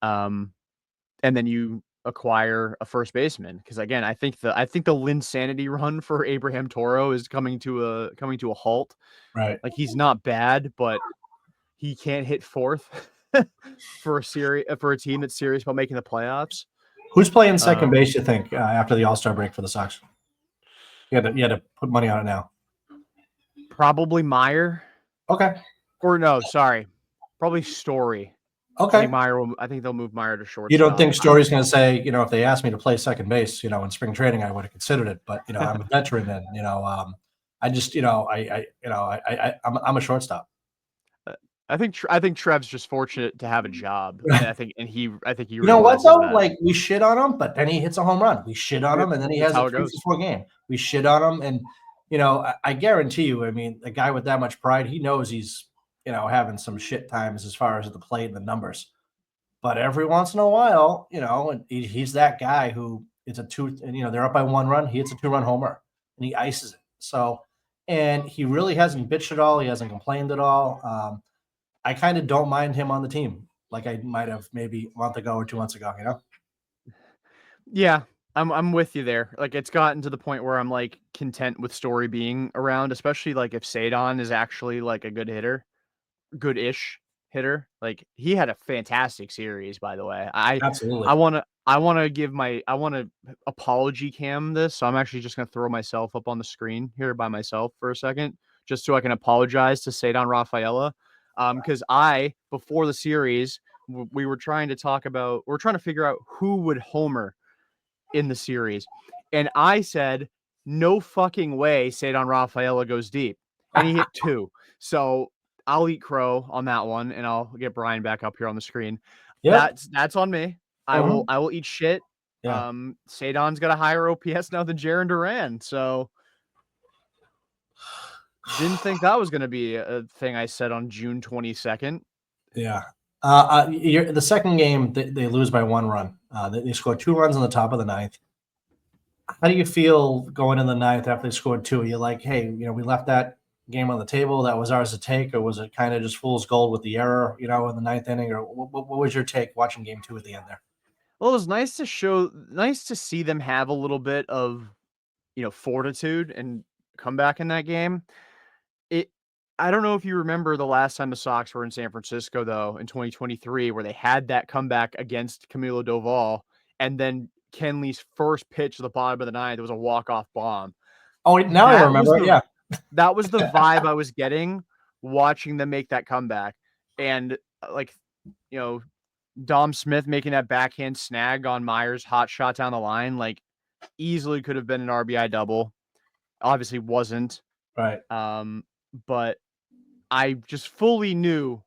And then you acquire a first baseman, because again, I think the Linsanity run for Abraham Toro is coming to a halt. right. Like, he's not bad, but he can't hit fourth for a team that's serious about making the playoffs. Who's playing second Um, base, you think, after the All-Star break for the Sox? You had to put money on it now. Probably Meyer, Okay. or no, sorry, probably Story. Okay. I think they'll move Meyer to You don't shortstop. think Story's going to say, if they asked me to play second base, in spring training, I would have considered it, but I'm a veteran, and I just, I'm a shortstop. I think Trev's just fortunate to have a job, and I think he You know what realizes though? that. Like, we shit on him, but then he hits a home run. We shit on Yep, him, and then he that's has a how it three for goes. four game. We shit on him, and I guarantee you. I mean, a guy with that much pride, he knows he's having some shit times as far as the plate and the numbers. But every once in a while, and he's that guy who it's a two, and they're up by 1 run. He hits a 2-run homer, and he ices it. So, and he really hasn't bitched at all. He hasn't complained at all. I kind of don't mind him on the team, like I might have maybe a month ago or 2 months ago. Yeah, I'm with you there. Like, it's gotten to the point where I'm like content with Story being around, especially like if Sadon is actually like a good hitter, good-ish hitter. Like, he had a fantastic series, by the way. Absolutely. I want to apology cam this, so I'm actually just gonna throw myself up on the screen here by myself for a second, just so I can apologize to Sadon Rafaela. Because before the series, we were trying to figure out who would homer in the series. And I said, no fucking way Sadon Rafaela goes deep. And he hit two. So I'll eat crow on that one, and I'll get Brian back up here on the screen. Yep. That's on me. Mhm. I will eat shit. Yeah. Sadon's got a higher OPS now than Jaron Duran. So didn't think that was gonna be a thing I said on June 22nd. Yeah. The second game, they lose by 1 run. They scored 2 runs in the top of the ninth. How do you feel going in the ninth after they scored two? You're like, hey, we left that game on the table. That was ours to take, or was it kind of just fool's gold with the error, in the ninth inning? Or what was your take watching game two at the end there? Well, it was nice to see them have a little bit of, fortitude and come back in that game. It I don't know if you remember the last time the Sox were in San Francisco, though, in 2023, where they had that comeback against Camilo Doval, and then Kenley's first pitch at the bottom of the ninth, it was a walk-off bomb. Oh, now I That was remember it. the Yeah. that was the vibe I was getting watching them make that comeback. And, like, you know, Dom Smith making that backhand snag on Myers' hot shot down the line, like, easily could have been an RBI double. Obviously wasn't. Right. But I just fully knew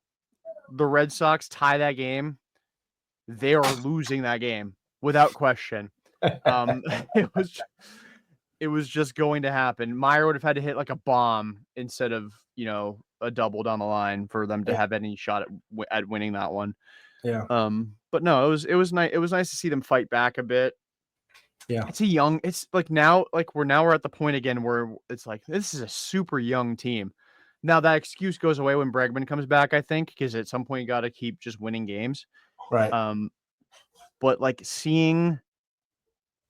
the Red Sox tie that game, they are losing that game without question. Um, it was it was just going to happen. Meyer would have had to hit like a bomb instead of, a double down the line for them to Yeah. have any shot at winning that one. Yeah. But no, it was nice to see them fight back a bit. Yeah. It's like now, like we're at the point again where it's like this is a super young team. Now that excuse goes away when Bregman comes back, I think, because at some point you got to keep just winning games. Right. Um, but like seeing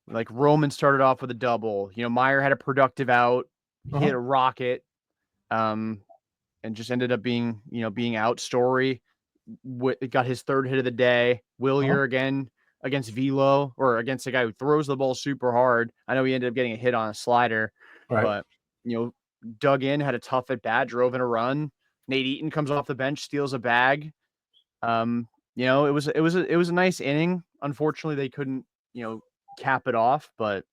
like Roman started off with a double, Meyer had a productive out, he hit a Mhm. rocket, um, and just ended up being out. Story got his third hit of the day. Mhm. Willier again against Velo, or against a guy who throws the ball super hard. I know he ended up getting a hit on a slider, Right. but dug in, had a tough at bat, drove in a run. Nate Eaton comes off the bench, steals a bag. It was a nice inning. Unfortunately, they couldn't, cap it off, but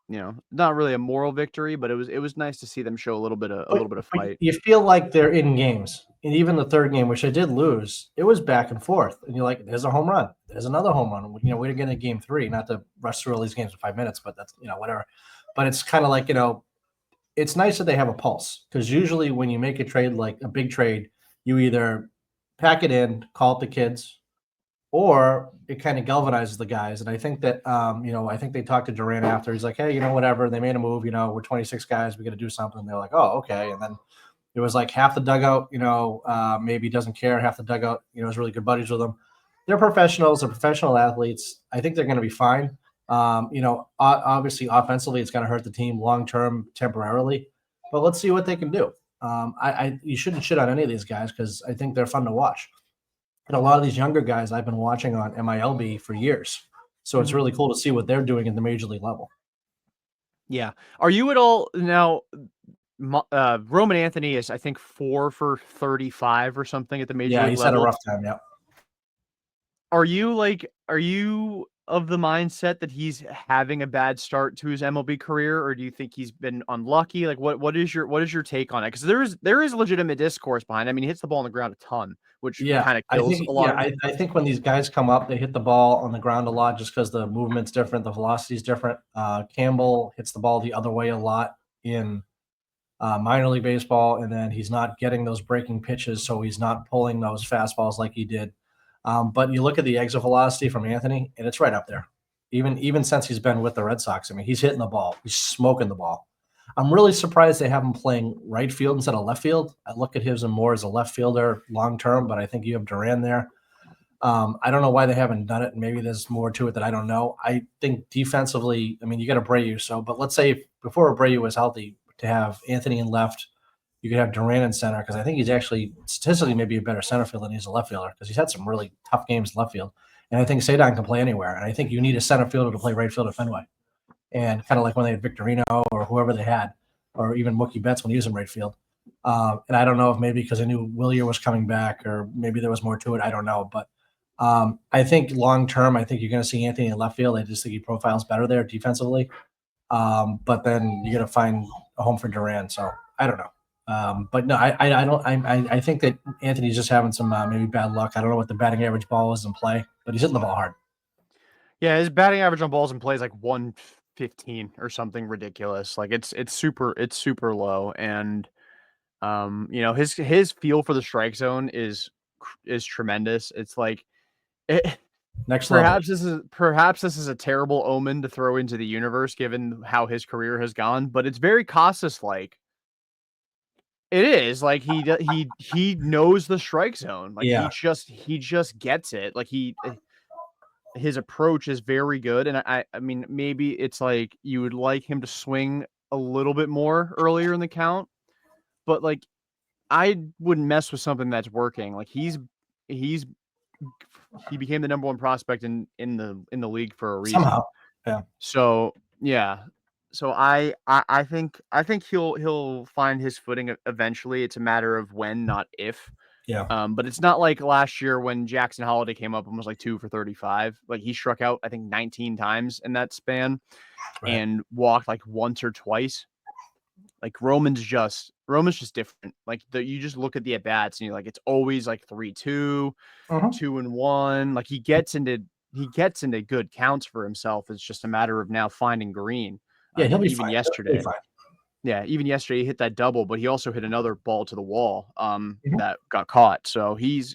not really a moral victory, but it was nice to see them show a But little bit of but fight. you feel like they're in games, and even the third game, which I did lose, it was back and forth, and you're like, "There's a home run. There's another home run." We're getting game 3, not to rush through all these games in 5 minutes, but that's, whatever. But it's kinda like, it's nice that they have a pulse, because usually when you make a trade, like a big trade, you either pack it in, call it the kids, or it kind of galvanizes the guys. And I think that, I think they talked to Durant after. He's like, hey, whatever. They made a move. We're 26 guys. We got to do something. They're like, oh, okay. And then it was like half the dugout, maybe doesn't care. Half the dugout, is really good buddies with them. They're professionals. They're professional athletes. I think they're going to be fine. Obviously, offensively, it's going to hurt the team long term, temporarily. But let's see what they can do. You shouldn't shit on any of these guys because I think they're fun to watch. And a lot of these younger guys I've been watching on MILB for years. So it's Mhm. really cool to see what they're doing at the major league level. Yeah. Are you at all now? Roman Anthony is, I think, 4 for 35 or something at the major Yeah, league he's had a level. rough time. Yeah. Are you of the mindset that he's having a bad start to his MLB career, or do you think he's been unlucky? Like, what is your take on it? Because there is legitimate discourse behind it. I mean, he hits the ball on the ground a ton, which Yeah. kind of I kills think, a lot yeah, of. I think when these guys come up, they hit the ball on the ground a lot just because the movement's different, the velocity's different. Campbell hits the ball the other way a lot in minor league baseball, and then he's not getting those breaking pitches, so he's not pulling those fastballs like he did. But you look at the exit velocity from Anthony, and it's right up there. Even since he's been with the Red Sox, I mean, he's hitting the ball, he's smoking the ball. I'm really surprised they have him playing right field instead of left field. I look at him more as a left fielder long term, but I think you have Duran there. I don't know why they haven't done it. Maybe there's more to it that I don't know. I think defensively, I mean, you got Abreu. But let's say before Abreu was healthy, to have Anthony in left, you could have Duran in center because I think he's actually statistically maybe a better center fielder than he's a left fielder because he's had some really tough games left field. And I think Sadon can play anywhere. And I think you need a center fielder to play right field at Fenway. And kind of like when they had Victorino or whoever they had, or even Mookie Betts when he was in right field. And I don't know if maybe because I knew Willier was coming back or maybe there was more to it. I don't know. But I think long term, I think you're going to see Anthony in left field. I just think he profiles better there defensively. But then you're going to find a home for Duran. So I don't know. But no, I don't. I think that Anthony's just having some maybe bad luck. I don't know what the batting average ball is in play, but he's hitting the ball hard. Yeah, his batting average on balls in play is like 115 or something ridiculous. Like it's super low, and his feel for the strike zone is tremendous. It's like it, Next level. perhaps this is a terrible omen to throw into the universe given how his career has gone, but it's very Costas like. It is like he knows the strike zone. Like Yeah. he just gets it. Like his approach is very good, and I mean maybe it's like you would like him to swing a little bit more earlier in the count, but like I wouldn't mess with something that's working. Like he's he became the number one prospect in the league for a reason. Somehow. Yeah. So yeah. So I think he'll find his footing eventually. It's a matter of when, not if. Yeah. But it's not like last year when Jackson Holiday came up and was like 2 for 35. Like he struck out, I think, 19 times in that span Right. and walked like once or twice. Like Roman's just different. Like you just look at the at bats and you're like, it's always like 3-2, Mhm. 2-1. Like he gets into good counts for himself. It's just a matter of now finding green. Yeah, he'll be Even fine. He'll be yesterday, fine. yeah, even yesterday he hit that double, but he also hit another ball to the wall Mhm. that got caught. So he'll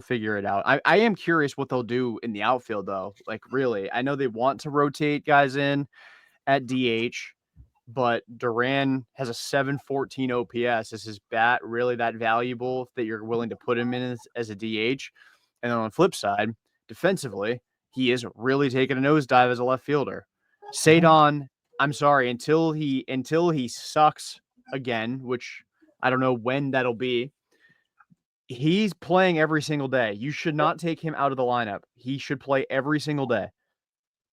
figure it out. I am curious what they'll do in the outfield though. Like really, I know they want to rotate guys in at DH, but Duran has a 714 OPS. Is his bat really that valuable that you're willing to put him in as a DH? And then on the flip side, defensively, he is really taking a nosedive as a left fielder. Mhm. Sadon, I'm sorry, until he sucks again, which I don't know when that'll be. He's playing every single day. You should not take him out of the lineup. He should play every single day.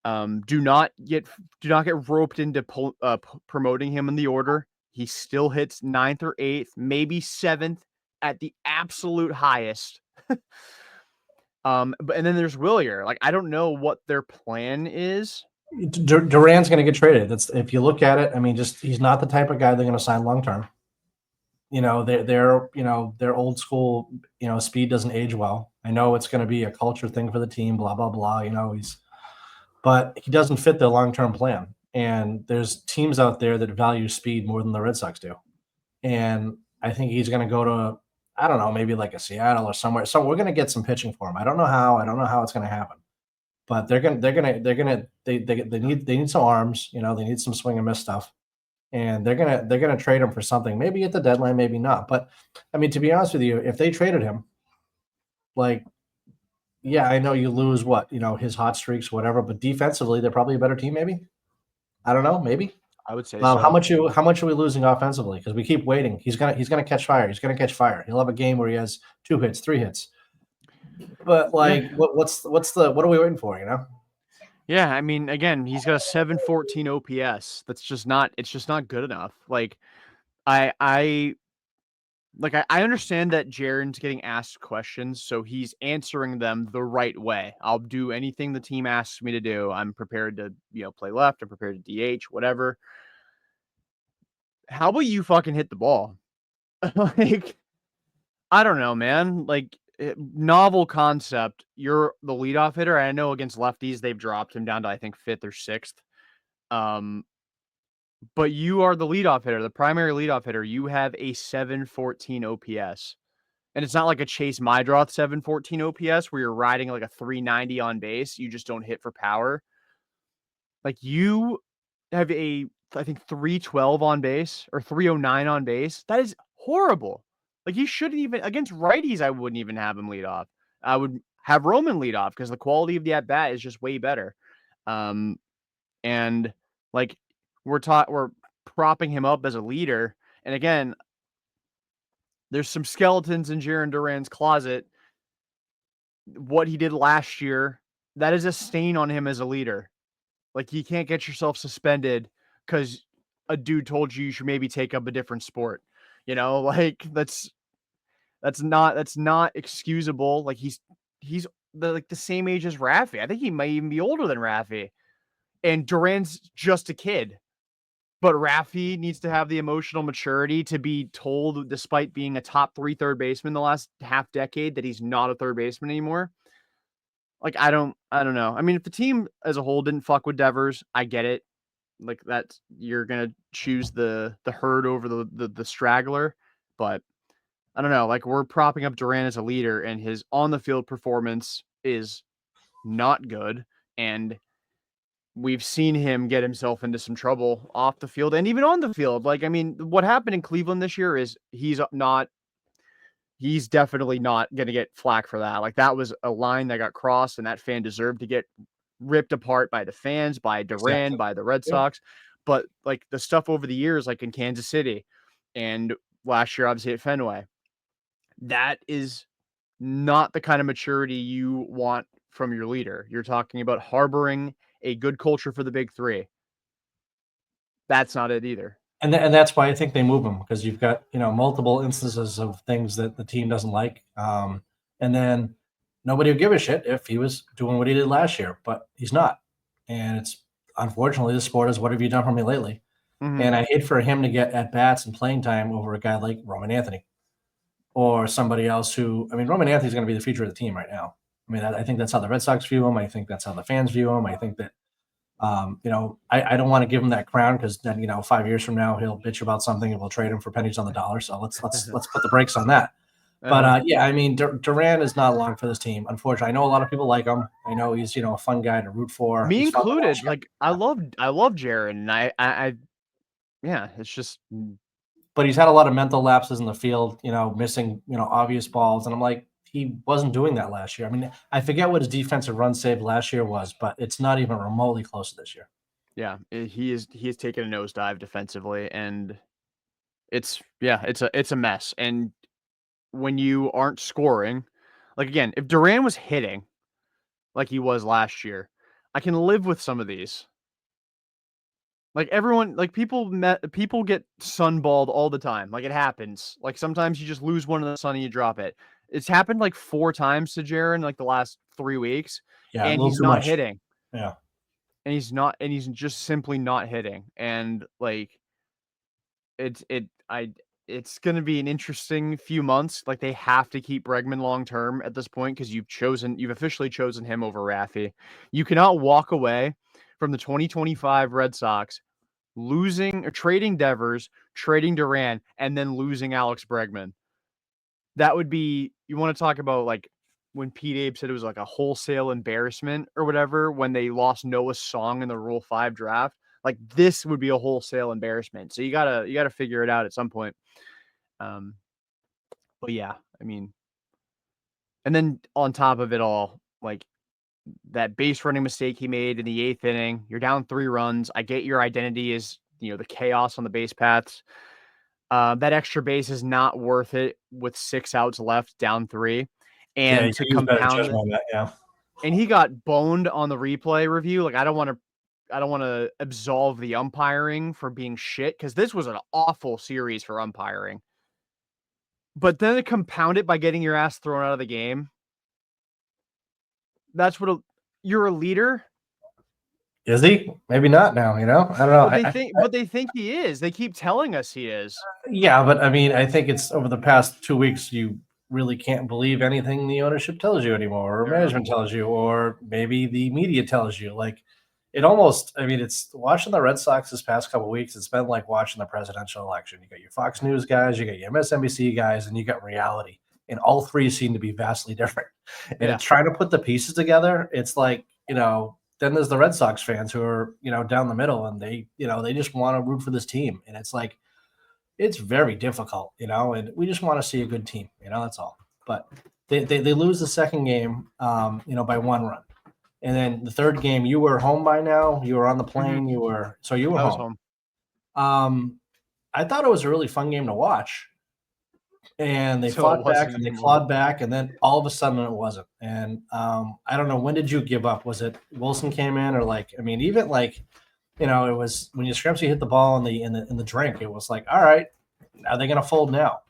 Do not get roped into promoting him in the order. He still hits ninth or eighth, maybe seventh at the absolute highest. But and then there's Willier. Like I don't know what their plan is. Duran's going to get traded. That's if you look at it. I mean, just he's not the type of guy they're going to sign long term. Their old school. Speed doesn't age well. I know it's going to be a culture thing for the team. Blah blah blah. But he doesn't fit their long term plan. And there's teams out there that value speed more than the Red Sox do. And I think he's going to go to, I don't know, maybe like a Seattle or somewhere. So we're going to get some pitching for him. I don't know how. I don't know how it's going to happen. But they need some arms. They need some swing and miss stuff, and they're gonna trade him for something. Maybe at the deadline, maybe not. But I mean, to be honest with you, if they traded him, like, yeah, I know you lose his hot streaks, whatever. But defensively, they're probably a better team. Maybe, I don't know. Maybe. I would say How so. much are we losing offensively? Because we keep waiting. He's gonna catch fire. He's gonna catch fire. He'll have a game where he has 2 hits, 3 hits. But Yeah. like, what are we waiting for? Yeah, I mean, again, he's got a 714 OPS. That's just not it's just not good enough. I understand that Jaron's getting asked questions, so he's answering them the right way. I'll do anything the team asks me to do. I'm prepared to, play left, I'm prepared to DH, whatever. How about you fucking hit the ball? Like, I don't know, man. Like, novel concept. You're the leadoff hitter. I know against lefties they've dropped him down to I think fifth or sixth. Um, but you are the leadoff hitter, the primary leadoff hitter. You have a 714 OPS. And it's not like a Chase Mydroth 714 OPS where you're riding like a 390 on base. You just don't hit for power. Like you have I think 312 on base or 309 on base. That is horrible. Like he shouldn't even, against righties, I wouldn't even have him lead off. I would have Roman lead off because the quality of the at bat is just way better. Um, and like we're propping him up as a leader. And again, there's some skeletons in Jaron Duran's closet. What he did last year, that is a stain on him as a leader. Like you can't get yourself suspended because a dude told you should maybe take up a different sport. Like that's not excusable. Like he's the same age as Rafi. I think he might even be older than Rafi. And Duran's just a kid. But Rafi needs to have the emotional maturity to be told, despite being a top 3 third baseman the last half decade, that he's not a third baseman anymore. Like I don't know. I mean, if the team as a whole didn't fuck with Devers, I get it. Like that's you're gonna choose the herd over the straggler, but I don't know. Like we're propping up Duran as a leader, and his on the field performance is not good, and we've seen him get himself into some trouble off the field and even on the field. Like I mean, what happened in Cleveland this year is he's definitely not going to get flack for that. Like that was a line that got crossed, and that fan deserved to get ripped apart by the fans, by Duran, Exactly. by the Red Yep. Sox. But like the stuff over the years, like in Kansas City and last year, obviously at Fenway, that is not the kind of maturity you want from your leader. You're talking about harboring a good culture for the big three. That's not it either. And that's why I think they move him because you've got multiple instances of things that the team doesn't like, and then nobody would give a shit if he was doing what he did last year, but he's not, and it's unfortunately the sport is what have you done for me lately, Mm-hmm. and I hate for him to get at bats and playing time over a guy like Roman Anthony or somebody else who I mean Roman Anthony's going to be the future of the team right now. I mean I think that's how the Red Sox view him. I think that's how the fans view him. I think that I don't want to give him that crown because then 5 years from now he'll bitch about something and we'll trade him for pennies on the dollar. So let's put the brakes on that. But Uh-huh. yeah, I mean Duran is not long for this team. Unfortunately, I know a lot of people like him. I know he's a fun guy to root for. Me He's fun to watch. included. Like I love Jaron, and I yeah, it's just But he's had a lot of mental lapses in the field. Missing obvious balls, and I'm like he wasn't doing that last year. I mean, I forget what his defensive run save last year was, but it's not even remotely close to this year. yeah, he is taking a nosedive defensively, and it's a mess. And when you aren't scoring, like again, if Duran was hitting like he was last year, I can live with some of these. Like everyone, like people get sunballed all the time. Like it happens. Like sometimes you just lose one in the sun and you drop it. It's happened like 4 times to Jaron like the last 3 weeks, Yeah, a and little he's too not much. hitting. Yeah. and he's just simply not hitting. And like it's it I it's going to be an interesting few months. Like they have to keep Bregman long term at this point because you've officially chosen him over Raffy. You cannot walk away from the 2025 Red Sox losing or trading Devers, trading Duran, and then losing Alex Bregman. That would be, you want to talk about like when Pete Abe said it was like a wholesale embarrassment or whatever when they lost Noah Song in the Rule 5 draft. Like this would be a wholesale embarrassment. So you gotta figure it out at some point. Um, but yeah, I mean, and then on top of it all, like that base running mistake he made in the eighth inning, you're down 3 runs. I get your identity is, the chaos on the base paths. That extra base is not worth it with 6 outs left, down 3. Yeah, And you to use better compound judgment it, on that. Yeah. and he got boned on the replay review. Like I don't want to absolve the umpiring for being shit because this was an awful series for umpiring. But then to compound it by getting your ass thrown out of the game, that's what you're a leader. Is he? Maybe not now. I don't know. But they think he is. They keep telling us he is. Yeah, but I mean, I think it's over the past 2 weeks, you really can't believe anything the ownership tells you anymore, or Fair enough. management tells you, or maybe the media tells you. Like, it almost, I mean, it's watching the Red Sox this past couple of weeks, it's been like watching the presidential election. You got your Fox News guys, you got your MSNBC guys, and you got reality. And all three seem to be vastly different. And Yeah. it's trying to put the pieces together. It's like, then there's the Red Sox fans who are, down the middle and they just want to root for this team. And it's like, it's very difficult, and we just want to see a good team, that's all. But they lose the second game, by 1 run. And then the third game, you were home by now. You were on the Mm-hmm. plane. So you were I was home. home. I thought it was a really fun game to watch. And they So it fought back wasn't and they anymore. clawed back, and then all of a sudden it wasn't. And I don't know, when did you give up? Was it Wilson came in, or like, I mean, even like, it was when Yastrzemski hit the ball in the drink. It was like, all right, are they going to fold now?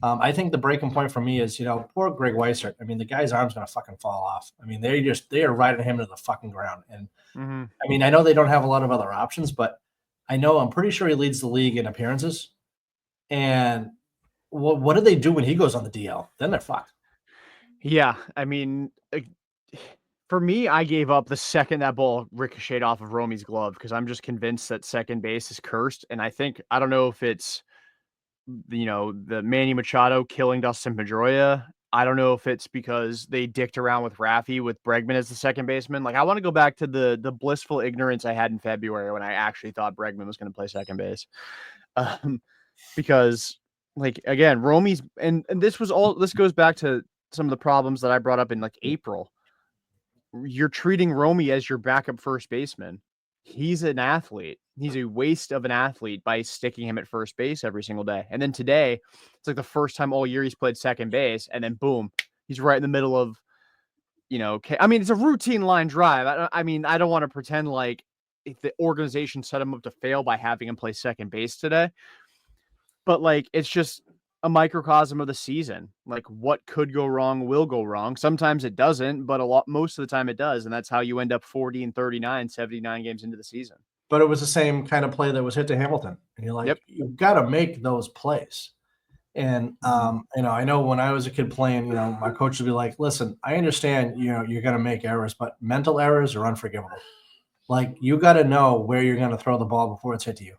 I think the breaking point for me is, poor Greg Weissert. I mean, the guy's arm's going to fucking fall off. I mean, they are riding him to the fucking ground. And Mm-hmm. I mean, I know they don't have a lot of other options, but I'm pretty sure he leads the league in appearances. And what do they do when he goes on the DL? Then they're fucked. Yeah, I mean, for me, I gave up the second that ball ricocheted off of Romy's glove because I'm just convinced that second base is cursed. And I don't know if it's, the Manny Machado killing Dustin Pedroia. I don't know if it's because they dicked around with Raffy with Bregman as the second baseman. Like I want to go back to the blissful ignorance I had in February when I actually thought Bregman was going to play second base. Because like again, Romy's and this goes back to some of the problems that I brought up in like April. You're treating Romy as your backup first baseman. He's an athlete. He's a waste of an athlete by sticking him at first base every single day. And then today, it's like the first time all year he's played second base, and then boom, he's right in the middle of, I mean, it's a routine line drive. I don't want to pretend like if the organization set him up to fail by having him play second base today, but like it's just a microcosm of the season. Like what could go wrong will go wrong. Sometimes it doesn't, but most of the time it does, and that's how you end up 40 and 39, 79 games into the season. But it was the same kind of play that was hit to Hamilton. And you're like, Yep. you've got to make those plays. And I know when I was a kid playing, my coach would be like, "Listen, I understand, you're going to make errors, but mental errors are unforgivable. Like you got to know where you're going to throw the ball before it's hit to you,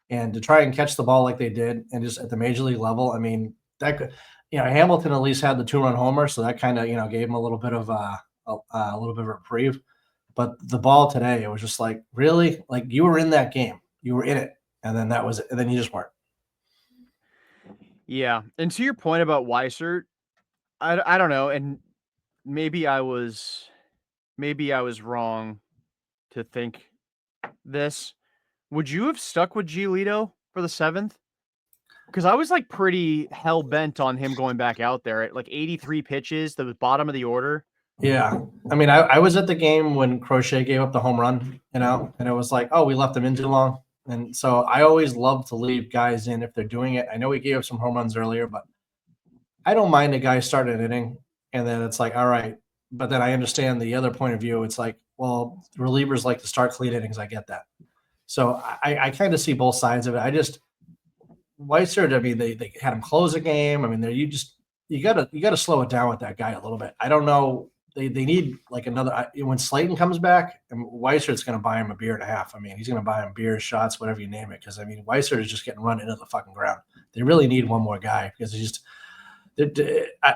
and to try and catch the ball like they did, and just at the major league level. I mean, that could, Hamilton at least had the 2-run homer, so that kind of gave him a little bit of a little bit of a reprieve. But the ball today, it was just like, really, like you were in that game, you were in it, and then that was it, and then you just weren't. Yeah. And to your point about Weissert, I don't know. And maybe I was, maybe I was wrong to think this. Would you have stuck with Giolito for the seventh? Because I was like pretty hell bent on him going back out there at like 83 pitches, the bottom of the order. Yeah. I mean, I was at the game when Crochet gave up the home run, and it was like, oh, we left him in too long. And so I always love to leave guys in if they're doing it. I know he gave up some home runs earlier, but I don't mind a guy starting an inning and then it's like, all right. But then I understand the other point of view. It's like, well, relievers like to start clean innings. I get that. So I kind of see both sides of it. I just Weiser, I mean, they had him close a game. I mean, you gotta slow it down with that guy a little bit. I don't know. They need like another when Slayton comes back, and Weiser's going to buy him a beer and a half. I mean, he's going to buy him beers, shots, whatever you name it. Because I mean, Weiser is just getting run into the fucking ground. They really need one more guy because he's just.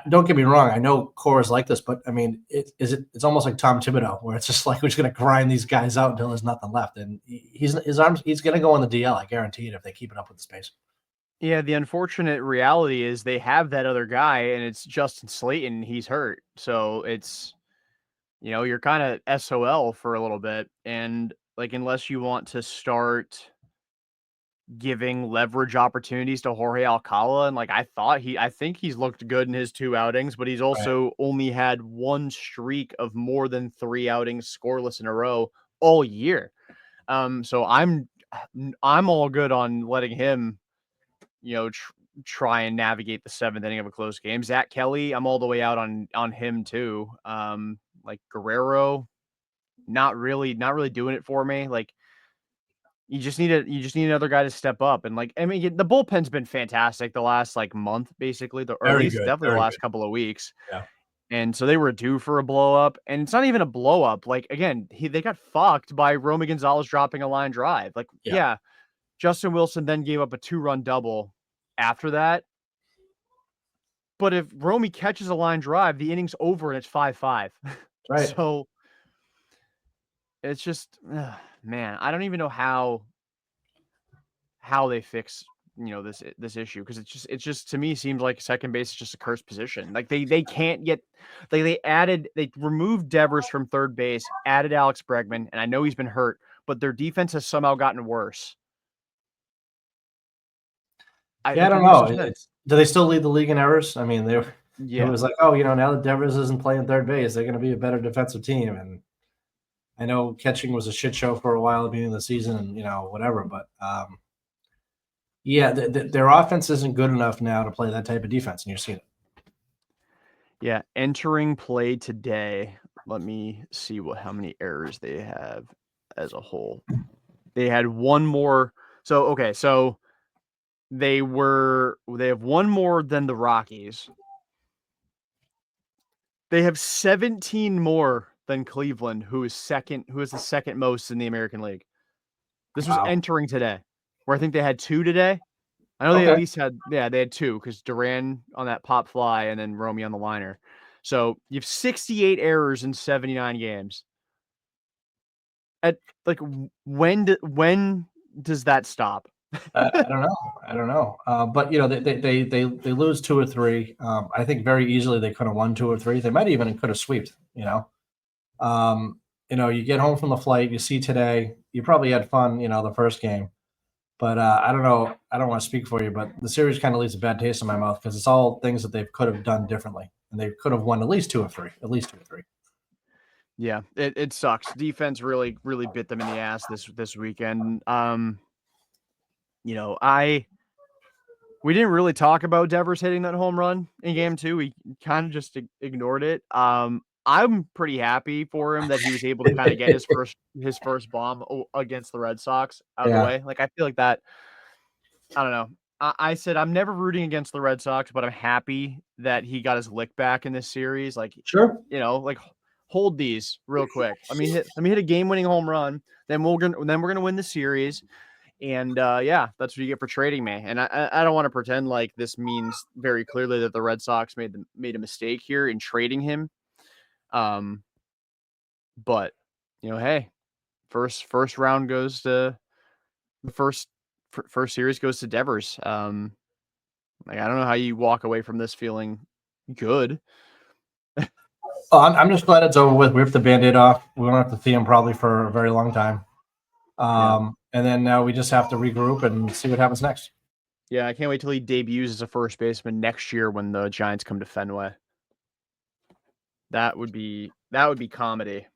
Don't get me wrong. I know cores like this, but I mean, it's almost like Tom Thibodeau, where it's just like we're just going to grind these guys out until there's nothing left, and his arms. He's going to go on the DL. I guarantee it if they keep it up with the space. Yeah, the unfortunate reality is they have that other guy, and it's Justin Slayton. He's hurt, so it's you're kind of SOL for a little bit, and like unless you want to start giving leverage opportunities to Jorge Alcala, and like I think he's looked good in his 2 outings, but he's Right. also only had 1 streak of more than 3 outings scoreless in a row all year. So I'm all good on letting him try and navigate the 7th inning of a close game. Zach Kelly, I'm all the way out on him too. Like Guerrero, not really doing it for me. Like you just need another guy to step up. And like I mean, the bullpen's been fantastic the last like month, basically, or at Very least good. definitely the Very last good. couple of weeks. Yeah. And so they were due for a blow up, and it's not even a blow up. Like again, they got fucked by Romy Gonzalez dropping a line drive. Like Yeah. yeah, Justin Wilson then gave up a 2-run double after that. But if Romy catches a line drive, the inning's over and it's 5-5. Right. So it's just, man, I don't even know how they fix this issue because it's just to me seems like second base is just a cursed position. Like they can't get they removed Devers from third base, added Alex Bregman, and I know he's been hurt, but their defense has somehow gotten worse. I Yeah, I like don't we just know. said. Do they still lead the league in errors? I mean, it Yeah. was like, oh, now that Devers isn't playing third base, they're going to be a better defensive team. And I know catching was a shit show for a while at the beginning of the season, and whatever. But yeah, their offense isn't good enough now to play that type of defense, and you're seeing it. Yeah, entering play today. Let me see how many errors they have as a whole. They had one more. So okay, so they have one more than the Rockies. They have 17 more than Cleveland, who is the second most in the American League. This was Wow. entering today, where I think they had 2 today. I know they at Okay. least had they had 2 because Duran on that pop fly and then Romy on the liner. So you have 68 errors in 79 games. At like when does that stop? I don't know. I don't know. But they lose 2 or 3. I think very easily they could have won 2 or 3. They might even could have swept. You get home from the flight, you see today, you probably had fun, the first game. But I don't know. I don't want to speak for you, but the series kind of leaves a bad taste in my mouth because it's all things that they could have done differently, and they could have won at least 2 or 3, at least 2 or 3. Yeah, it sucks. Defense really bit them in the ass this weekend. I we didn't really talk about Devers hitting that home run in game 2. We kind of just ignored it. I'm pretty happy for him that he was able to kind of get his first bomb against the Red Sox out of the Yeah, way. Like I feel like that. I don't know. I said I'm never rooting against the Red Sox, but I'm happy that he got his lick back in this series. Like sure. like hold these real quick. Let me hit a game-winning home run. Then we're gonna win the series. And yeah, that's what you get for trading me. And I don't want to pretend like this means very clearly that the Red Sox made a mistake here in trading him. But hey, first round goes to the first series goes to Devers. Like I don't know how you walk away from this feeling good. Oh, I'm just glad it's over with. We have the Bandaid off. We won't have to see him probably for a very long time. Yeah. And then now we just have to regroup and see what happens next. Yeah, I can't wait till he debuts as a first baseman next year when the Giants come to Fenway. That would be comedy.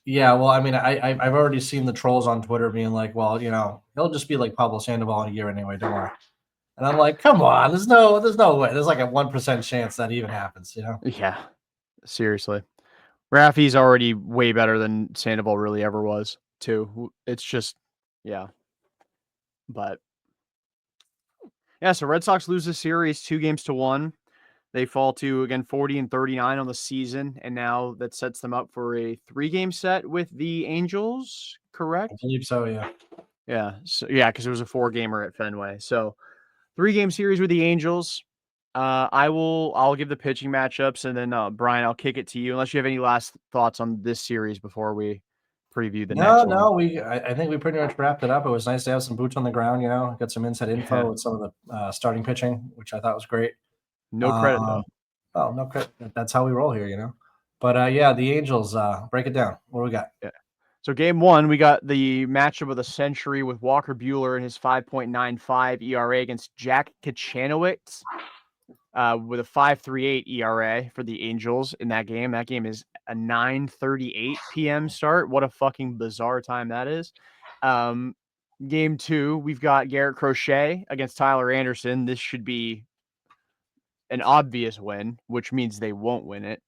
Yeah, well, I mean, I've already seen the trolls on Twitter being like, well, he'll just be like Pablo Sandoval in a year anyway. Don't worry. And I'm like, come on, there's no way. There's like a 1% chance that even happens. Yeah. Seriously. Raffy's already way better than Sandoval really ever was, too. It's just, yeah. But yeah, so Red Sox lose the series 2-1. They fall to, again, 40-39 on the season, and now that sets them up for a 3-game set with the Angels, I correct? believe so. Yeah. Yeah, so yeah, because it was a 4-gamer at Fenway. So 3-game series with the Angels. I'll give the pitching matchups, and then Brian, I'll kick it to you unless you have any last thoughts on this series before we preview the No, next one. no, I think we pretty much wrapped it up. It was nice to have some boots on the ground. Got some inside info Yeah, with some of the starting pitching, which I thought was great. no credit though. Um, well, no credit. That's how we roll here. But yeah, the Angels. Break it down. What do we got? Yeah. So game one, we got the matchup of the century with Walker Buehler and his 5.95 ERA against Jack Kachanowicz with a 5.38 ERA for the Angels in that game. That game is a 9:38 p.m. start. What a fucking bizarre time that is. Um, game two, we've got Garrett Crochet against Tyler Anderson. This should be an obvious win, which means they won't win it.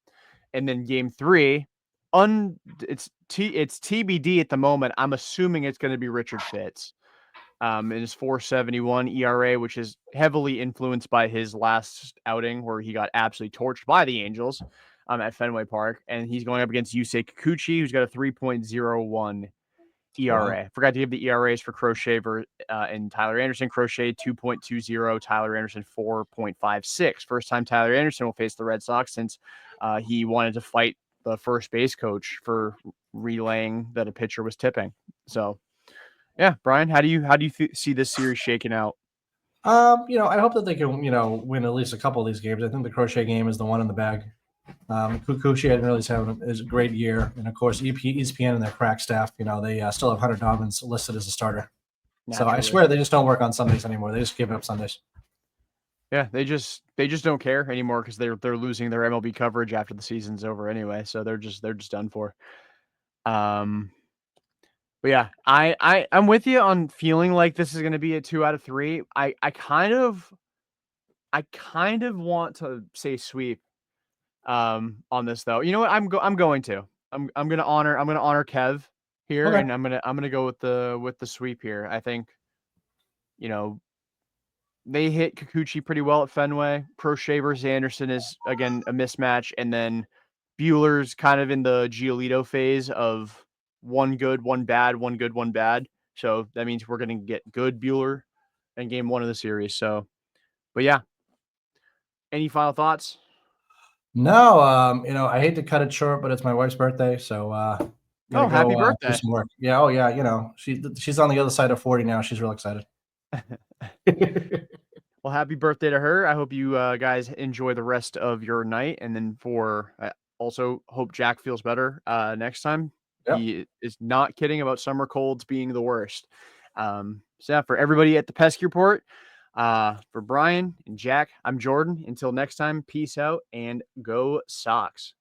And then game three, it's TBD at the moment. I'm assuming it's going to be Richard Fitz. In his 4.71 ERA, which is heavily influenced by his last outing where he got absolutely torched by the Angels at Fenway Park. And he's going up against Yusei Kikuchi, who's got a 3.01 Wow. ERA. Forgot to give the ERAs for Crochet and Tyler Anderson. Crochet 2.20, Tyler Anderson 4.56. First time Tyler Anderson will face the Red Sox since he wanted to fight the first base coach for relaying that a pitcher was tipping. So yeah, Brian, how do you see this series shaking out? I hope that they can, win at least a couple of these games. I think the Crochet game is the one in the bag. Kukuchi didn't really have a great year, and of course, ESPN and their crack staff, they still have Hunter Dobbins listed as a starter. So I Naturally, swear they just don't work on Sundays anymore. They just give up Sundays. yeah, they just don't care anymore because they're losing their MLB coverage after the season's over anyway. So they're just done for. Um, but yeah, I'm with you on feeling like this is going to be a 2 out of 3. I kind of want to say sweep on this though. You know what? I'm going to. I'm gonna honor Kev here, Okay. and I'm gonna go with the sweep here. I think you know they hit Kikuchi pretty well at Fenway. Crochet versus Anderson is again a mismatch, and then Bueller's kind of in the Giolito phase of one good, one bad, one good, one bad. So that means we're gonna get good Bueller in game one of the series. So, but yeah, any final thoughts? No, I hate to cut it short, but it's my wife's birthday, so gonna Oh, happy go do birthday! some work. Yeah. Oh yeah. She's on the other side of 40 now. She's real excited. Well, happy birthday to her. I hope you guys enjoy the rest of your night. And then I also hope Jack feels better next time. Yep. He is not kidding about summer colds being the worst. So, yeah, for everybody at the Pesky Report, for Brian and Jack, I'm Jordan. Until next time, peace out and go Sox.